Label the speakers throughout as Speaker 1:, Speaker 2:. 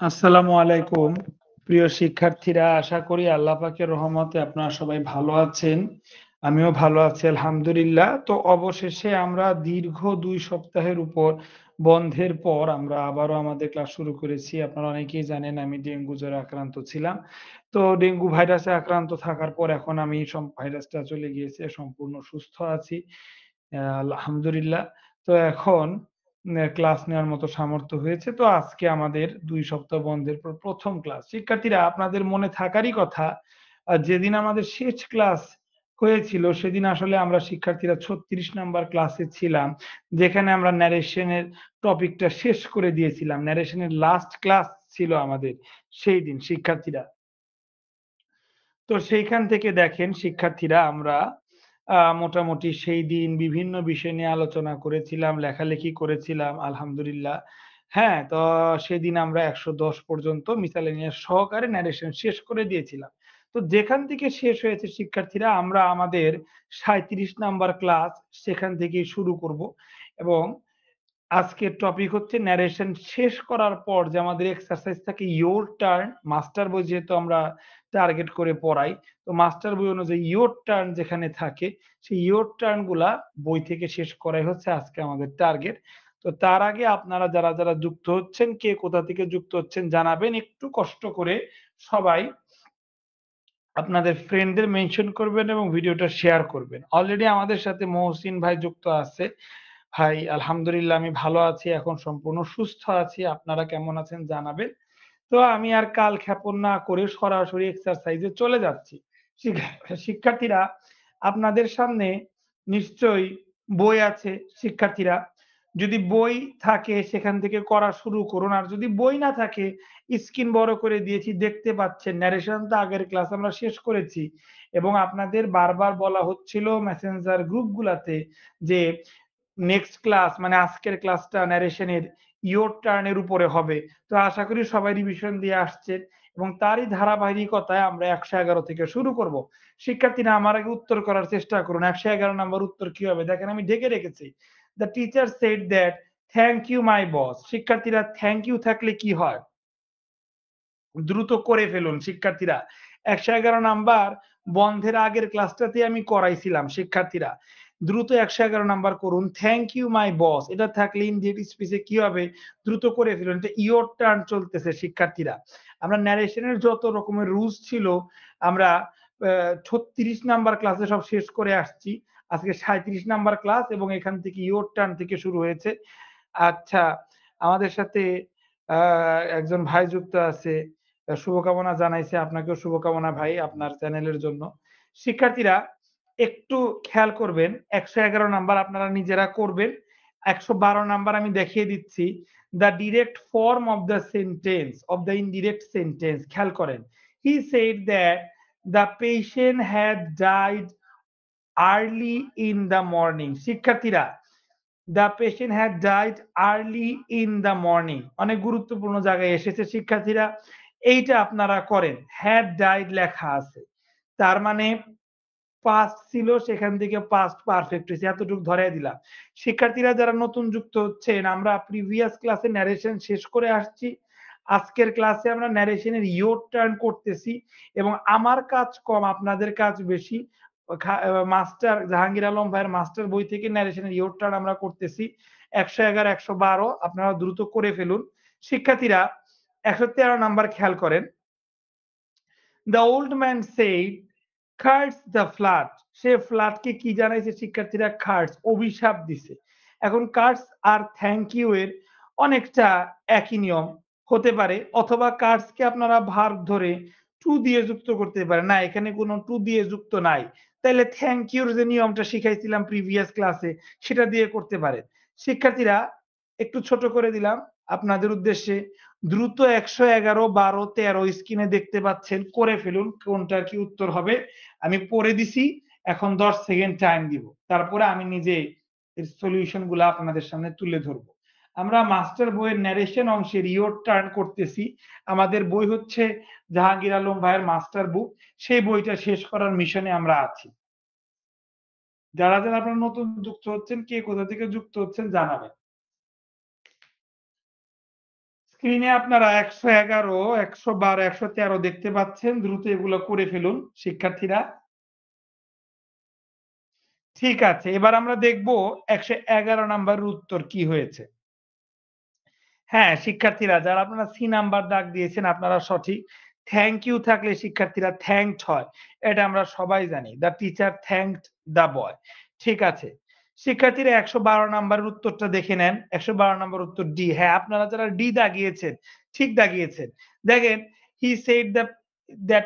Speaker 1: আসসালামু আলাইকুম। প্রিয় শিক্ষার্থীরা, আশা করি আল্লাহ পাকের রহমতে আপনারা সবাই ভালো আছেন। আমিও ভালো আছি আলহামদুলিল্লাহ। তো অবশেষে আমরা দীর্ঘ ২ সপ্তাহের উপর বন্ধের পর আমরা আবারও আমাদের ক্লাস শুরু করেছি। আপনারা অনেকেই জানেন আমি ডেঙ্গু জ্বরে আক্রান্ত ছিলাম। তো ডেঙ্গু ভাইরাসে আক্রান্ত থাকার পর এখন আমি ভাইরাসটা চলে গিয়েছে, সম্পূর্ণ সুস্থ আছি। আলহামদুলিল্লাহ। তো এখন ক্লাস নেওয়ার মতো সামর্থ্য হয়েছে। তো আজকে আমাদের ২ সপ্তাহ বন্ধের পর ১ম ক্লাস। শিক্ষার্থীরা, আপনাদের মনে থাকারই কথা, যেদিন আমাদের শেষ ক্লাস হয়েছিল সেদিন আসলে আমরা শিক্ষার্থীরা ৩৬ নাম্বার ক্লাসে ছিলাম। যেখানে আমরা ন্যারেশনের টপিকটা শেষ করে দিয়েছিলাম। ন্যারেশনের লাস্ট ক্লাস ছিল আমাদের সেইদিন শিক্ষার্থীরা। তো সেইখান থেকে দেখেন শিক্ষার্থীরা, আমরা মোটামুটি সেই দিন বিভিন্ন বিষয় নিয়ে আলোচনা করেছিলাম, লেখালেখি করেছিলাম আলহামদুলিল্লাহ। হ্যাঁ? তো সেদিন আমরা ১১০ পর্যন্ত মিসেলেনিয়াস সহকারে ন্যারেশন শেষ করে দিয়েছিলাম। তো যেখান থেকে শেষ হয়েছে শিক্ষার্থীরা, আমরা আমাদের ৩৭ নাম্বার ক্লাস সেখান থেকেই শুরু করব এবং আজকের টপিক হচ্ছে ন্যারেশন শেষ করার পর যে আমাদের এক্সারসাইজ থাকে ইয়োর টার্ন, মাস্টার বই যেহেতু আমরা টার্গেট করে পড়াই। তো মাস্টার বই অনুযায়ী ইয়োর টার্ন যেখানে থাকে, সেই ইয়োর টার্ন গুলা বই থেকে শেষ করাই হচ্ছে আজকে আমাদের টার্গেট। তো তার আগে আপনারা যারা যুক্ত হচ্ছেন, কে কোথা থেকে যুক্ত হচ্ছেন জানাবেন। একটু কষ্ট করে সবাই আপনাদের ফ্রেন্ডদের মেনশন করবেন এবং ভিডিওটা শেয়ার করবেন। অলরেডি আমাদের সাথে মহসিন ভাই যুক্ত আছে। ভাই আলহামদুলিল্লাহ আমি ভালো আছি, এখন সম্পূর্ণ সুস্থ আছি। আপনারা কেমন আছেন জানাবেন। তো আমি আর কালক্ষেপণ না করে সরাসরি এক্সারসাইজে চলে যাচ্ছি। শিক্ষার্থীরা, আপনাদের সামনে নিশ্চয়ই বই আছে শিক্ষার্থীরা। যদি বই থাকে সেখান থেকে করা শুরু করুন। আর যদি বই না থাকে, স্ক্রিন বড় করে দিয়েছি, দেখতে পাচ্ছেন। ন্যারেশন তো আগের ক্লাস আমরা শেষ করেছি এবং আপনাদের বারবার বলা হচ্ছিল মেসেঞ্জার গ্রুপগুলাতে যে নেক্সট ক্লাস মানে আজকের ক্লাসটা ন্যারেশনের ইয়োর টার্ন এর উপরে হবে। তো আশা করি সবাই রিভিশন দিয়ে আসছেন এবং তারই ধারাবাহিকতায় আমরা ১১১ থেকে শুরু করব। শিক্ষার্থীরা, আমার আগে উত্তর করার চেষ্টা করুন। ১১১ নাম্বার উত্তর কি হবে? দেখেন আমি ঢেকে রেখেছি। The teacher said that thank you my boss. শিক্ষার্থীরা, থ্যাংক ইউ থাকলে কি হয়? দ্রুত করে ফেলুন শিক্ষার্থীরা। ১১১ নাম্বার বন্ধের আগের ক্লাসটাতে আমি করাইছিলাম শিক্ষার্থীরা। দ্রুত ১১১ নাম্বার করুন। থ্যাংক ইউ মাই বস। এটা থাকলে ইনডিরেক্ট স্পিচে কি হবে? দ্রুত করে ফেলুন। এটা ইয়োর টার্ন চলতেছে শিক্ষার্থীরা। আমরা ন্যারেশনের যত রকমের রুলস ছিল আমরা ৩৬ নাম্বার ক্লাসে সব শেষ করে আসছি। আজকে ৩৭ নাম্বার ক্লাস এবং এখান থেকে ইয়োর টার্ন থেকে শুরু হয়েছে। আচ্ছা, আমাদের সাথে আ একজন ভাই যুক্ত আছে। শুভকামনা জানাইছে। আপনাকেও শুভকামনা ভাই আপনার চ্যানেলের জন্য। শিক্ষার্থীরা, একটু খেয়াল করবেন, ১১১ নাম্বার আপনারা নিজেরা করবেন। ১১২ নাম্বার আমি দেখিয়ে দিচ্ছি। The direct form of the sentence of the indirect sentence খেয়াল করেন। He said that the patient had died early in the morning. শিক্ষার্থীরা, the patient had died early in the morning অনেক গুরুত্বপূর্ণ জায়গায় এসেছে শিক্ষার্থীরা। এইটা আপনারা করেন। হ্যাড ডাইড লেখা আছে। তার মানে পাস্ট ছিল, সেখান থেকে পাস্ট পারফেক্ট হইছে। এতটুকু ধরায় দিলাম। শিক্ষার্থীরা যারা নতুন যুক্ত হচ্ছেন, আমরা প্রিভিয়াস ক্লাসে ন্যারেশন শেষ করে আসছি। আজকের ক্লাসে আমরা ন্যারেশনের ইয়োর টার্ন করতেছি এবং আমার কাজ কম, আপনাদের কাজ বেশি। মাস্টার জাহাঙ্গীর আলম ভাইয়ের মাস্টার বই থেকে ন্যারেশনের ইয়োর টার্ন আমরা করতেছি। ১১১, ১১২ আপনারা দ্রুত করে ফেলুন। শিক্ষার্থীরা, ১১৩ নাম্বার খেয়াল করেন। The old man said curse the flood. সে ফ্লাডকে কি জানাইছে শিক্ষার্থীরা? কার্স, অভিশাপ দিছে। এখন কার্স আর থ্যাংক ইউ এর অনেকটা একই নিয়ম হতে পারে, অথবা কার্সকে আপনারা ভার্ব ধরে টু দিয়ে যুক্ত করতে পারেন। না, এখানে কোনো টু দিয়ে যুক্ত নাই। তাইলে থ্যাংক ইউর যে নিয়মটা শিখাইছিলাম প্রিভিয়াস ক্লাসে সেটা দিয়ে করতে পারেন। শিক্ষার্থীরা, একটু ছোট করে দিলাম আপনাদের উদ্দেশ্যে। দ্রুত ১১১, ১২, ১৩ স্ক্রিনে দেখতে পাচ্ছেন। করে ফেলুন কোনটা কি উত্তর হবে। আমি পড়ে দিছি। এখন ১০ সেকেন্ড টাইম দিব। তারপরে আমি নিজে এর সলিউশন গুলা আপনাদের সামনে তুলে ধরব। আমরা মাস্টার বইয়ের ন্যারেশন অংশের ইয়োর টার্ন করতেছি। আমাদের বই হচ্ছে জাহাঙ্গীর আলম ভাইয়ের মাস্টার বুক। সেই বইটা শেষ করার মিশনে আমরা আছি। যারা আপনারা নতুন যুক্ত হচ্ছেন, কে কোথা থেকে যুক্ত হচ্ছেন জানাবেন। স্ক্রিনে আপনারা ১১১, ১১২, ১১৩ দেখতে পাচ্ছেন। দ্রুত এগুলো করে ফেলুন শিক্ষার্থীরা। ঠিক আছে। এবার আমরা দেখব ১১১ নাম্বারের উত্তর কি হয়েছে। হ্যাঁ, শিক্ষার্থীরা যারা আপনারা সি নাম্বার দাগ দিয়েছেন আপনারা সঠিক। থ্যাংক ইউ থাকলে শিক্ষার্থীরা থ্যাঙ্কড হয়। এটা আমরা সবাই জানি। দ্যা টিচার থ্যাঙ্কড দ্যা বয়। ঠিক আছে। শিক্ষার্থীরা ১১২ নাম্বারের উত্তরটা দেখে নেন। ১১২ নাম্বার উত্তর ডি। হ্যাঁ, আপনারা যারা ডি দাগিয়েছেন, ঠিক দাগিয়েছেন। দেখেন, হি said that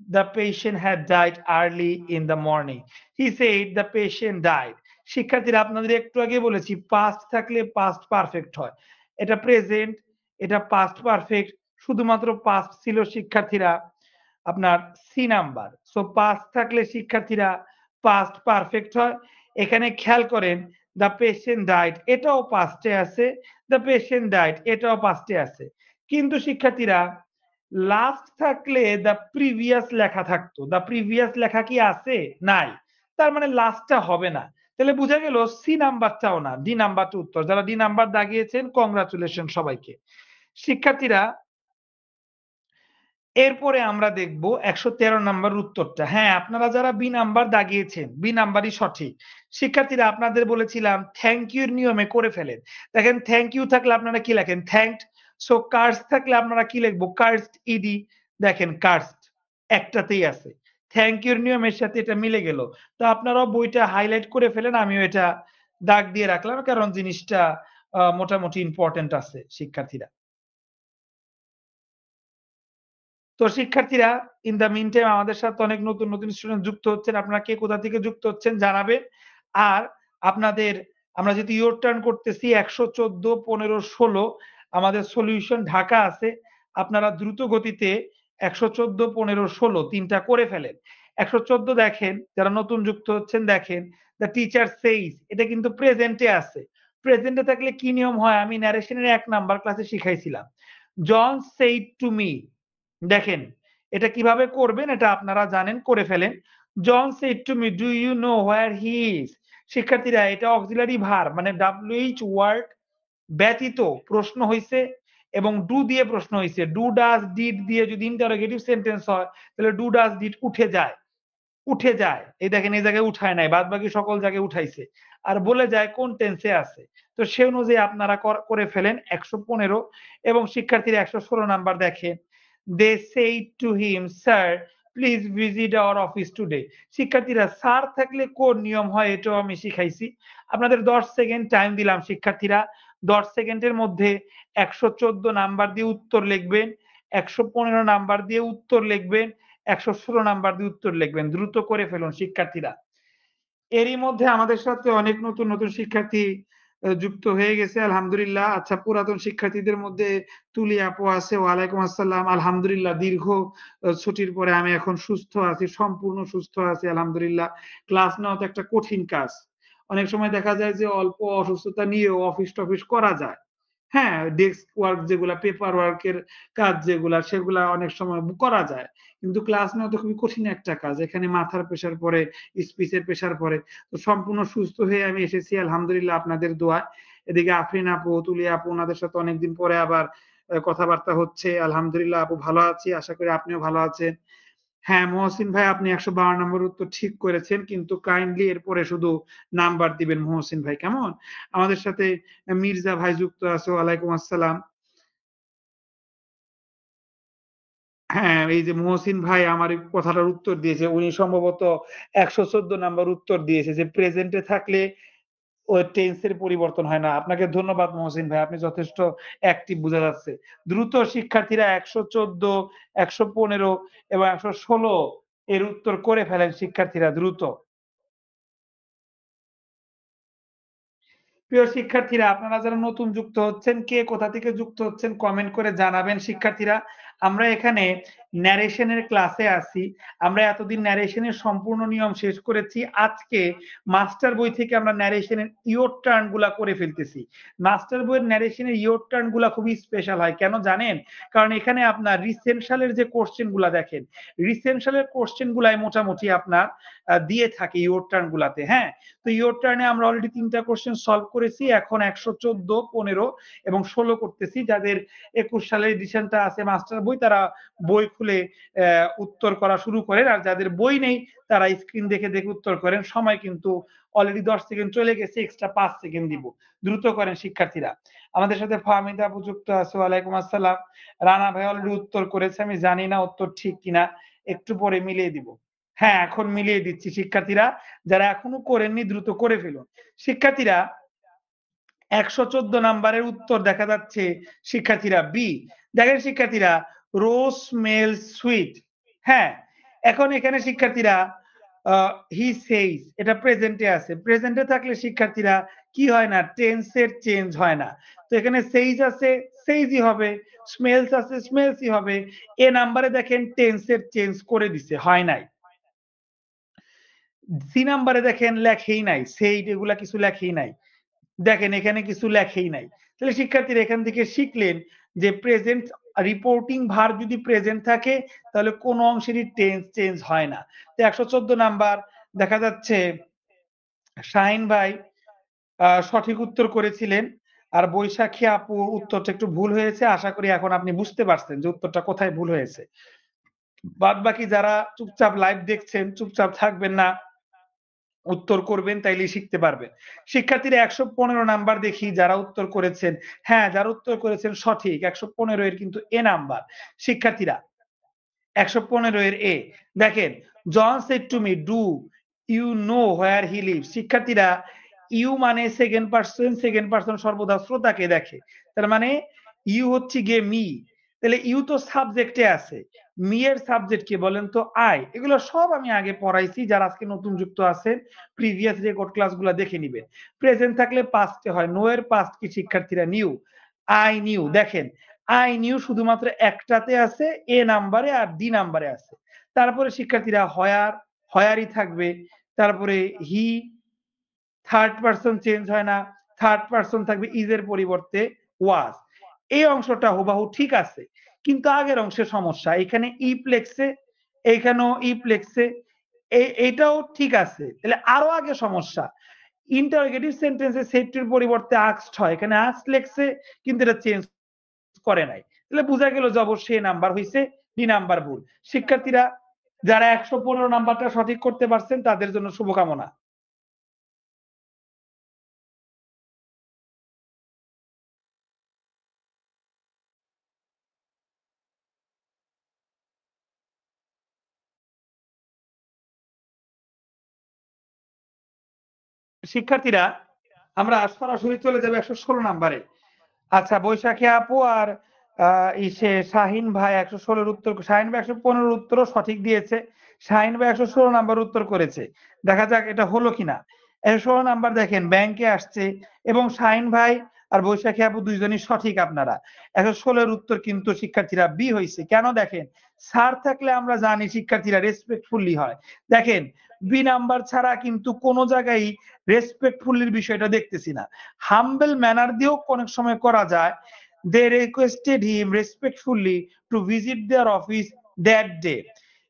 Speaker 1: the patient had died early in the morning. He said the patient died. শিক্ষার্থীরা আপনাদের একটু আগে বলেছি পাস্ট থাকলে পাস্ট পারফেক্ট হয়। এটা প্রেজেন্ট, এটা পাস্ট পারফেক্ট, শুধুমাত্র পাস্ট ছিল শিক্ষার্থীরা আপনার সি নাম্বার। সো পাস্ট থাকলে শিক্ষার্থীরা পাস্ট পারফেক্ট হয়। এখানে খেয়াল করেন দ্য পেশেন্ট ডাইড এটাও পাস্টে আছে, দ্য পেশেন্ট ডাইড এটাও পাস্টে আছে। কিন্তু শিক্ষার্থীরা লাস্ট থাকলে দ্য প্রিভিয়াস লেখা থাকতো। দ্য প্রিভিয়াস লেখা কি আছে? নাই। তার মানে লাস্টটা হবে না। তাহলে বুঝা গেল সি নাম্বারটাও না, ডি নাম্বারটা উত্তর। যারা ডি নাম্বার দাগিয়েছেন কংগ্রাচুলেশন সবাইকে। শিক্ষার্থীরা এরপরে আমরা দেখব ১১৩ নাম্বার উত্তরটা। হ্যাঁ, আপনারা যারা বি নাম্বার দাগিয়েছেন, বি নাম্বারই সঠিক। শিক্ষার্থীরা আপনাদের বলেছিলাম থ্যাংক ইউ এর নিয়মে করে ফেলেন। দেখেন থ্যাংক ইউ থাকলে আপনারা কি লেখেন? থ্যাংকড। সো কার্স থাকলে আপনারা কি লিখবো? Cursed ED. দেখেন কার্সড একটাতেই আছে। থ্যাংক ইউ এর নিয়মের সাথে এটা মিলে গেল। তো আপনারাও বইটা হাইলাইট করে ফেলেন। আমিও এটা দাগ দিয়ে রাখলাম কারণ জিনিসটা মোটামুটি ইম্পোর্টেন্ট আছে শিক্ষার্থীরা। তো শিক্ষার্থীরা ইন দ্যা মিন টাইম আমাদের সাথে অনেক নতুন, নতুন স্টুডেন্ট যুক্ত হচ্ছেন। আপনারা কে কোথা থেকে যুক্ত হচ্ছেন জানাবেন। আর আপনাদের আমরা যেহেতু ইয়োর টার্ন করতেছি ১১৪, ১৫, ১৬ আমাদের সলিউশন ঢাকা আছে। আপনারা দ্রুত গতিতে ১১৪, ১৫, ১৬ ৩ টা করে ফেলেন। ১১৪ দেখেন, যারা নতুন যুক্ত হচ্ছেন দেখেন, দ্যা টিচার সেইস এটা কিন্তু প্রেজেন্টে আছে। প্রেজেন্টে থাকলে কি নিয়ম হয় আমি ন্যারেশনের ১ নাম্বার ক্লাসে শিখাইছিলাম। জন সেইড টু মি দেখেন, এটা কিভাবে করবেন এটা আপনারা জানেন, করে ফেলেন। জন said to me, "Do you know where he is?" শিক্ষার্থীরা এটা অক্সিলারি ভার্ব মানে WH ওয়ার্ড ব্যতীত প্রশ্ন হইছে এবং ডু দিয়ে প্রশ্ন হইছে। ডু, ডাজ, ডিড দিয়ে যদি ইন্টারোগেটিভ সেন্টেন্স হয় তাহলে ডু, ডাজ, ডিড উঠে যায়। উঠে যায়। এই দেখেন এই জায়গায় উঠায় নাই। বাদবাকি সকল জায়গায় উঠাইছে। আর বলে যায় কোন টেন্সে আছে। তো সে অনুযায়ী আপনারা করে ফেলেন ১১৫ এবং শিক্ষার্থীরা ১১৬ নাম্বার দেখেন। They said to him, "Sir, please visit our office today." শিক্ষার্থীরা স্যার থাকলে কোন নিয়ম হয় এটাও আমি শিখাইছি। আপনাদের ১০ সেকেন্ড টাইম দিলাম শিক্ষার্থীরা। ১০ সেকেন্ডের মধ্যে ১১৪ নাম্বার দিয়ে উত্তর লিখবেন, ১১৫ নাম্বার দিয়ে উত্তর লিখবেন, ১১৬ নাম্বার দিয়ে উত্তর লিখবেন। দ্রুত করে ফেলুন শিক্ষার্থীরা। এরই মধ্যে আমাদের সাথে অনেক নতুন, নতুন শিক্ষার্থী যুক্ত হয়ে গেছে আলহামদুলিল্লাহ। আচ্ছা পুরাতন শিক্ষার্থীদের মধ্যে তুলি আপু আছে। ওয়ালাইকুম আসসালাম। আলহামদুলিল্লাহ দীর্ঘ ছুটির পরে আমি এখন সুস্থ আছি, সম্পূর্ণ সুস্থ আছি আলহামদুলিল্লাহ। ক্লাস নেওয়া তো একটা কঠিন কাজ। অনেক সময় দেখা যায় যে অল্প অসুস্থতা নিয়েও অফিস-টফিস করা যায়। হ্যাঁ, ডেস্ক ওয়ার্ক যেগুলা, পেপার ওয়ার্কের কাজ যেগুলা, সেগুলা অনেক সময় করা যায়। কিন্তু ক্লাস নেওয়া তো খুবই কঠিন একটা কাজ। এখানে মাথার প্রেশার পড়ে, স্পিচের প্রেশার পড়ে। তো সম্পূর্ণ সুস্থ হয়ে আমি এসেছি আলহামদুলিল্লাহ আপনাদের দোয়ায়। এদিকে আফরিন আপু, তুলি আপু ওনাদের সাথে অনেকদিন পরে আবার কথাবার্তা হচ্ছে। আলহামদুলিল্লাহ আপু ভালো আছি। আশা করি আপনিও ভালো আছেন। হ্যাঁ, মহসিন ভাই আপনি ১১২ নম্বর উত্তর ঠিক করেছেন। কিন্তু কাইন্ডলি এরপরে শুধু নাম্বার দিবেন মহসিন ভাই, কেমন? আমাদের সাথে মির্জা ভাই যুক্ত আছে। ওয়ালাইকুম আসসালাম। হ্যাঁ, এই যে মহসিন ভাই আমার এই কথাটার উত্তর দিয়েছে। উনি সম্ভবত ১১৪ নাম্বার উত্তর দিয়েছে যে প্রেজেন্ট এ থাকলে ওই টেন্স এর পরিবর্তন হয় না। আপনাকে ধন্যবাদ মহসিন ভাই। আপনি যথেষ্ট অ্যাক্টিভ বোঝা যাচ্ছে। দ্রুত শিক্ষার্থীরা ১১৪, ১১৫ এবং ১১৬ এর উত্তর করে ফেলেন শিক্ষার্থীরা দ্রুত। প্রিয় শিক্ষার্থীরা আপনারা যারা নতুন যুক্ত হচ্ছেন, কে কোথা থেকে যুক্ত হচ্ছেন কমেন্ট করে জানাবেন শিক্ষার্থীরা। আমরা এখানে ন্যারেশনের ক্লাসে আছি। আমরা এতদিন ন্যারেশনের সম্পূর্ণ নিয়ম শেষ করেছি। আজকে মাস্টার বই থেকে আমরা ন্যারেশনের ইয়োর টার্ন গুলা করে ফেলতেছি। মাস্টার বইয়ের ন্যারেশনের ইয়োর টার্ন গুলা খুবই স্পেশাল হয়। কেন জানেন? কারণ এখানে আপনার রিসেনশালের যে কোশ্চেন গুলা দেখেন, রিসেনশালের কোশ্চেন গুলাই মোটামুটি আপনার দিয়ে থাকে ইয়োর টার্ন গুলাতে, হ্যাঁ? তো ইয়োর টার্নে আমরা অলরেডি ৩ টা কোশ্চেন সলভ করেছি। এখন ১১৪, ১৫ এবং ১৬ করতেছি। যাদের ২১ সালের এডিশনটা আছে মাস্টার বই তারা বই খুলে উত্তর করা শুরু করেন। আর যাদের বই নেই তারা স্ক্রিন দেখে উত্তর করেন। সময় কিন্তু অলরেডি ১০ সেকেন্ড চলে গেছে, এক্সট্রা ৫ সেকেন্ড দিব। দ্রুত করেন শিক্ষার্থীরা। আমাদের সাথে ফাহমিদা আপু যুক্ত আছে। ওয়ালাইকুম আসসালাম। রানা ভাই অলরেডি উত্তর করেছে। আমি জানি না উত্তর ঠিক কিনা। একটু পরে মিলিয়ে দিব। হ্যাঁ, এখন মিলিয়ে দিচ্ছি শিক্ষার্থীরা। যারা এখনো করেননি দ্রুত করে ফেলুন। শিক্ষার্থীরা ১১৪ নাম্বারের উত্তর দেখা যাচ্ছে শিক্ষার্থীরা বি। দেখেন শিক্ষার্থীরা, রোজ স্মেলস সুইট। হ্যাঁ, এখন এখানে শিক্ষার্থীরা হি সেইস এটা প্রেজেন্টে আছে। প্রেজেন্টে থাকলে শিক্ষার্থীরা কি হয় না? টেন্সের চেঞ্জ হয় না। তো এখানে সেইস আছে, সেইসই হবে। স্মেলস আছে, স্মেলসই হবে। এ নাম্বারে দেখেন টেন্সের চেঞ্জ করে দিছে, হয় নাই। সি নাম্বারে দেখেন লেখেই নাই। সেইড এগুলা কিছু লেখেই নাই। দেখেন এখানে কিছু লেখেই নাই। তাহলে শিক্ষার্থীরা এখান থেকে শিখলেন যে প্রেজেন্ট রিপোর্টিং ভার্ব যদি প্রেজেন্ট থাকে তাহলে কোন অংশেরই টেন্স চেঞ্জ হয় না। তো ১১৪ নাম্বার দেখা যাচ্ছে শাহিন ভাই সঠিক উত্তর করেছিলেন। আর বৈশাখী আপুর উত্তরটা একটু ভুল হয়েছে। আশা করি এখন আপনি বুঝতে পারছেন যে উত্তরটা কোথায় ভুল হয়েছে। বাদবাকি যারা চুপচাপ লাইভ দেখছেন, চুপচাপ থাকবেন না। উত্তর করবেন তাইলেই শিখতে পারবেন। শিক্ষার্থীরা ১১৫ নাম্বার দেখি যারা উত্তর করেছেন। হ্যাঁ, যারা উত্তর করেছেন সঠিক ১১৫ এর কিন্তু এ নাম্বার। শিক্ষার্থীরা ১১৫ এর এ। দেখেন, John said to me, do you know where he lives? শিক্ষার্থীরা ইউ মানে সেকেন্ড পারসন সর্বদা শ্রোতাকে দেখে। তার মানে ইউ হচ্ছে গিয়ে মি। তাহলে ইউ তো সাবজেক্টে আছে। মি এর সাবজেক্ট কে বলেন তো? আই। এগুলো সব আমি আগে পড়াইছি। যারা আজকে নতুন যুক্ত আছেন প্রিভিয়াস রেকর্ড ক্লাসগুলো দেখে নিবেন। প্রেজেন্ট থাকলে পাস্টে হয়। নো এর পাস্ট কি শিক্ষার্থীরা? নিউ। I knew. দেখেন আই নিউ শুধুমাত্র একটাতে আছে, এ নাম্বারে আর ডি নাম্বারে আছে। তারপরে শিক্ষার্থীরা হোয়ারই থাকবে। তারপরে হি, থার্ড পারসন চেঞ্জ হয় না। থার্ড পারসন থাকবে ইজ এর পরিবর্তে ওয়াজ। এই অংশটা হুবাহু ঠিক আছে। কিন্তু আগের অংশে সমস্যা। এখানে ইফ লেখছে, এইখানেও ইফ লেখছে। এইটাও ঠিক আছে। তাহলে আরো আগে সমস্যা। ইন্টারোগেটিভ সেন্টেন্সে সেড টুর পরিবর্তে আস্কড হয়। এখানে আস্কড লেখছে কিন্তু এটা চেঞ্জ করে নাই। তাহলে বোঝা গেল যে অবশ্যই এ নাম্বার হইছে, ডি নাম্বার ভুল। শিক্ষার্থীরা যারা ১১৫ নাম্বারটা সঠিক করতে পারছেন তাদের জন্য শুভকামনা। শিক্ষার্থীরা আমরা সরাসরি চলে যাবো ১১৬ নাম্বারে। আচ্ছা, বৈশাখী আপু আর শাহিন ভাই ১১৬ এর উত্তর, শাহিন ভাই ১১৫ এর উত্তরও সঠিক দিয়েছে। শাহিন ভাই ১১৬ নাম্বার উত্তর করেছে। দেখা যাক এটা হলো কিনা। ১১৬ নাম্বার দেখেন ব্যাংকে আসছে এবং শাহিন ভাই আর বৈশাখী আপু দুইজনই সঠিক আপনারা। ১১৬ এর উত্তর কিন্তু শিক্ষার্থীরা বি হইছে। কেন দেখেন? স্যার থাকলে আমরা জানি শিক্ষার্থীরা রেসপেক্টফুলি হয়। দেখেন বি নাম্বার ছাড়া কিন্তু কোন জায়গায় রেসপেক্টফুলির বিষয়টা দেখতেছি না। হাম্বল ম্যানার দিয়েও অনেক সময় করা যায়। They requested him respectfully to visit their office that day.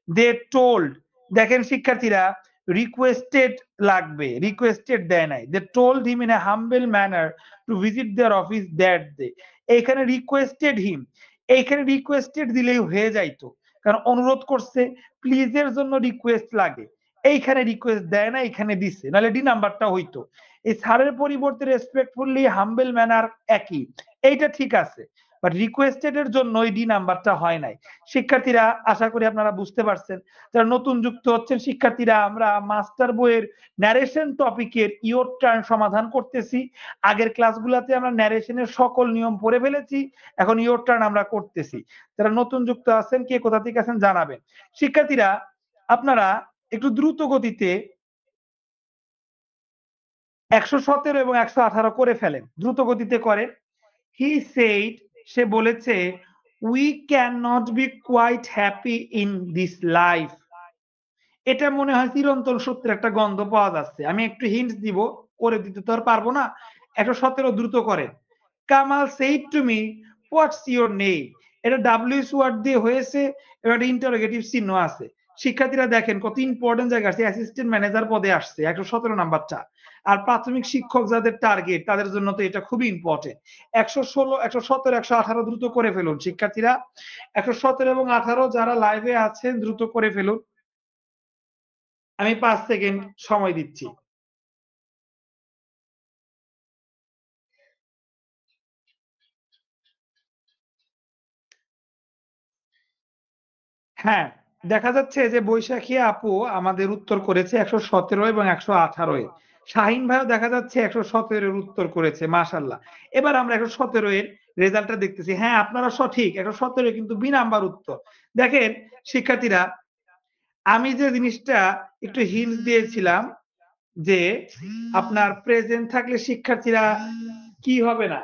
Speaker 1: They told, দেখেন শিক্ষার্থীরা রিকোয়েস্টেড লাগবে, রিকোয়েস্টেড দেয় নাই। They told him in a humble manner to visit their office that day. এইখানে রিকোয়েস্টেড হিম, এইখানে রিকোয়েস্টেড দিলেই হয়ে যাইতো। কারণ অনুরোধ করছে, প্লিজের জন্য রিকোয়েস্ট লাগে। এইখানে রিকোয়েস্ট দেয় না, এখানে দিচ্ছে, নাহলে ডি নাম্বারটা হইতো। এই স্যারের পরিবর্তে রেসপেক্টফুলি হাম্বল ম্যানার একই, এইটা ঠিক আছে। বাট রিকোয়েস্টেড এর জন্য এই ডি নাম্বারটা হয় নাই। শিক্ষার্থীরা আশা করি আপনারা বুঝতে পারছেন। যারা নতুন যুক্ত হচ্ছেন শিক্ষার্থীরা, আমরা মাস্টার বইয়ের ন্যারেশন টপিকের ইয়োর টার্ন সমাধান করতেছি। আগের ক্লাসগুলোতে আমরা ন্যারেশনের সকল নিয়ম পড়ে ফেলেছি, এখন ইয়োর টার্ন আমরা করতেছি। যারা নতুন যুক্ত আছেন কে কোথা থেকে আছেন জানাবেন। শিক্ষার্থীরা আপনারা একটু দ্রুত গতিতে ১১৭ এবং ১১৮ করে ফেলেন, দ্রুত গতিতে করেন। হি সেইড, সে বলেছে, we can not be quite happy in this life. এটা মনে হয় চিরন্তন সত্যের একটা গন্ধ পাওয়া যাচ্ছে। আমি একটু হিন্টস দিব, করে দিতে তো আর পারবো না। 117 দ্রুত করে। Kamal said to me what's your name. এটা ডাব্লিউএস ওয়ার্ড দিয়ে হয়েছে, এবার একটা ইন্টারোগেটিভ চিহ্ন আছে। শিক্ষার্থীরা দেখেন কত ইম্পর্টেন্ট জায়গা আছে, অ্যাসিস্ট্যান্ট ম্যানেজার পদে আসছে 117 নাম্বারটা। আর প্রাথমিক শিক্ষক যাদের টার্গেট তাদের জন্য তো এটা খুবই ইম্পর্টেন্ট। 116, 117, 118 দ্রুত করে ফেলুন শিক্ষার্থীরা। 117 এবং 18 যারা লাইভে আছেন দ্রুত করে ফেলুন। আমি 5 সেকেন্ড সময় দিচ্ছি। হ্যাঁ, দেখা যাচ্ছে যে বৈশাখী আপু আমাদের উত্তর করেছে 117 এবং 118 এ। শাহিন ভাইও দেখা যাচ্ছে 117 এর উত্তর করেছে, মাশাআল্লাহ। এবার আমরা 117 এর রেজাল্টটা দেখতেছি। হ্যাঁ, আপনারা সঠিক। 117 কিন্তু বি নাম্বার উত্তর। দেখেন শিক্ষার্থীরা, আমি যে জিনিসটা একটু হিন্টস দিয়েছিলাম যে আপনার প্রেজেন্ট থাকলে শিক্ষার্থীরা কি হবে না,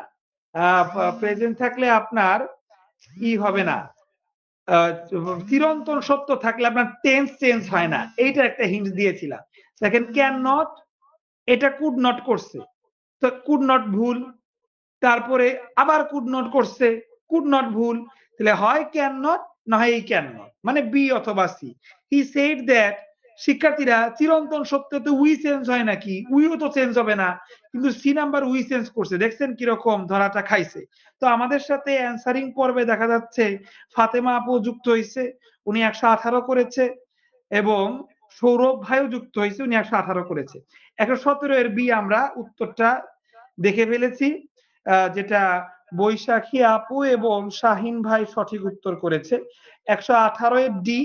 Speaker 1: প্রেজেন্ট থাকলে আপনার ই হবে না, চিরন্তন সত্য থাকলে আপনার টেন্স চেঞ্জ হয় না। এইটা একটা হিন্টস দিয়েছিলাম। দেখেন ক্যান নট, এটা কুড নট করছে, তো কুড নট ভুল। তারপরে আবার কুড নট করছে, কুড নট ভুল। তাহলে হয় ক্যান নট, না হয় এই ক্যান নট, মানে বি অথবা সি। He said that. শিক্ষার্থীরা চিরন্তন সত্যতে উই চেঞ্জ হয় নাকি? উইও তো চেঞ্জ হবে না, কিন্তু সি নাম্বার উই চেঞ্জ করছে। দেখছেন কিরকম ধরাটা খাইছে। তো আমাদের সাথে অ্যান্সারিং পর্বে দেখা যাচ্ছে ফাতেমা আপু যুক্ত হয়েছে, উনি 118 করেছে, এবং সৌরভ ভাইও যুক্ত হয়েছে, উনি 118 করেছে। 117 এর বি আমরা উত্তরটা দেখে ফেলেছি, যেটা বৈশাখী আপু এবং শাহিন ভাই সঠিক উত্তর করেছে। 118 এর ডি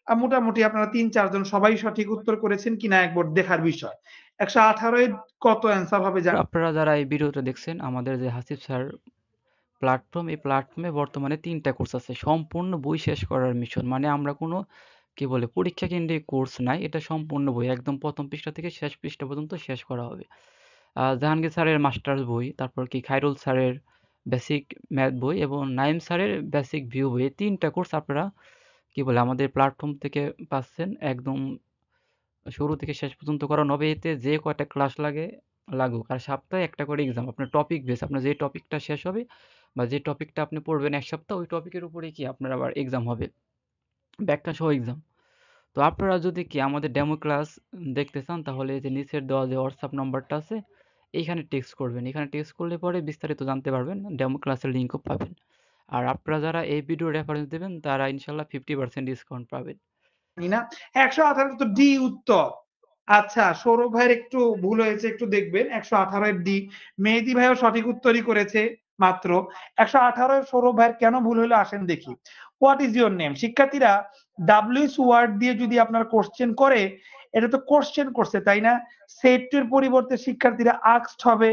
Speaker 1: মোটামুটি আপনারা 3-4 জন সবাই সঠিক উত্তর করেছেন কিনা একবার দেখার বিষয়। 118 এর কত অ্যান্সার হবে
Speaker 2: আপনারা যারা এই ভিডিওটা দেখছেন, আমাদের যে হাসিব স্যার প্ল্যাটফর্ম, এই প্ল্যাটফর্মে বর্তমানে 3টা কোর্স আছে। সম্পূর্ণ বই শেষ করার মিশন। মানে আমরা কোনো কি বলে পরীক্ষা কেন্দ্রিক কোর্স নাই। এটা সম্পূর্ণ বই। একদম ১ম পৃষ্ঠা থেকে শেষ পৃষ্ঠা পর্যন্ত শেষ করা হবে। জাহাঙ্গীর স্যারের মাস্টার্স বই, তারপর কি খায়রুল স্যারের বেসিক ম্যাথ বই এবং নাইম স্যারের বেসিক ভিউ বই। এই 3টা কোর্স আপনারা কি বলে আমাদের প্ল্যাটফর্ম থেকে পাচ্ছেন। একদম শুরু থেকে শেষ পর্যন্ত করানো হবে। এতে যে কয়টা ক্লাস লাগে লাগুক। আর সপ্তাহে একটা করে এক্সাম। আপনার টপিক বেস, আপনার যে টপিকটা শেষ হবে বা যে টপিকটা আপনি পড়বেন এক সপ্তাহ, ওই টপিকের উপরেই কি আপনার আবার এক্সাম হবে। ব্যাখ্যা সহ এক্সাম। তো আপনারা যদি কি আমাদের ডেমো ক্লাস দেখতে চান, তাহলে এই যে নিচের দেওয়া যে হোয়াটসঅ্যাপ নাম্বারটা আছে, এইখানে টেক্সট করবেন। এখানে টেক্সট করলে পরে বিস্তারিত জানতে পারবেন। ডেমো ক্লাসের লিঙ্কও পাবেন। আর আপনারা যারা এই ভিডিও রেফারেন্স দেবেন, তারা ইনশাল্লাহ 50% ডিসকাউন্ট পাবেন।
Speaker 1: না, 118 তো ডি উত্তর। আচ্ছা, সৌরভ ভাইয়ের একটু ভুল হয়েছে, একটু দেখবেন। 118 এর ডি। মেহেদী ভাইও সঠিক উত্তরই করেছে মাত্র। 118 এর সৌরভ ভাইয়ের কেন ভুল হলো আসেন দেখি। What is your name? শিক্ষার্থীরা ডাব্লিউএস ওয়ার্ড দিয়ে যদি আপনার কোশ্চেন করে, এটা তো কোশ্চেন করছে তাই না? সেটের পরিবর্তে শিক্ষার্থীরা আস্কড হবে।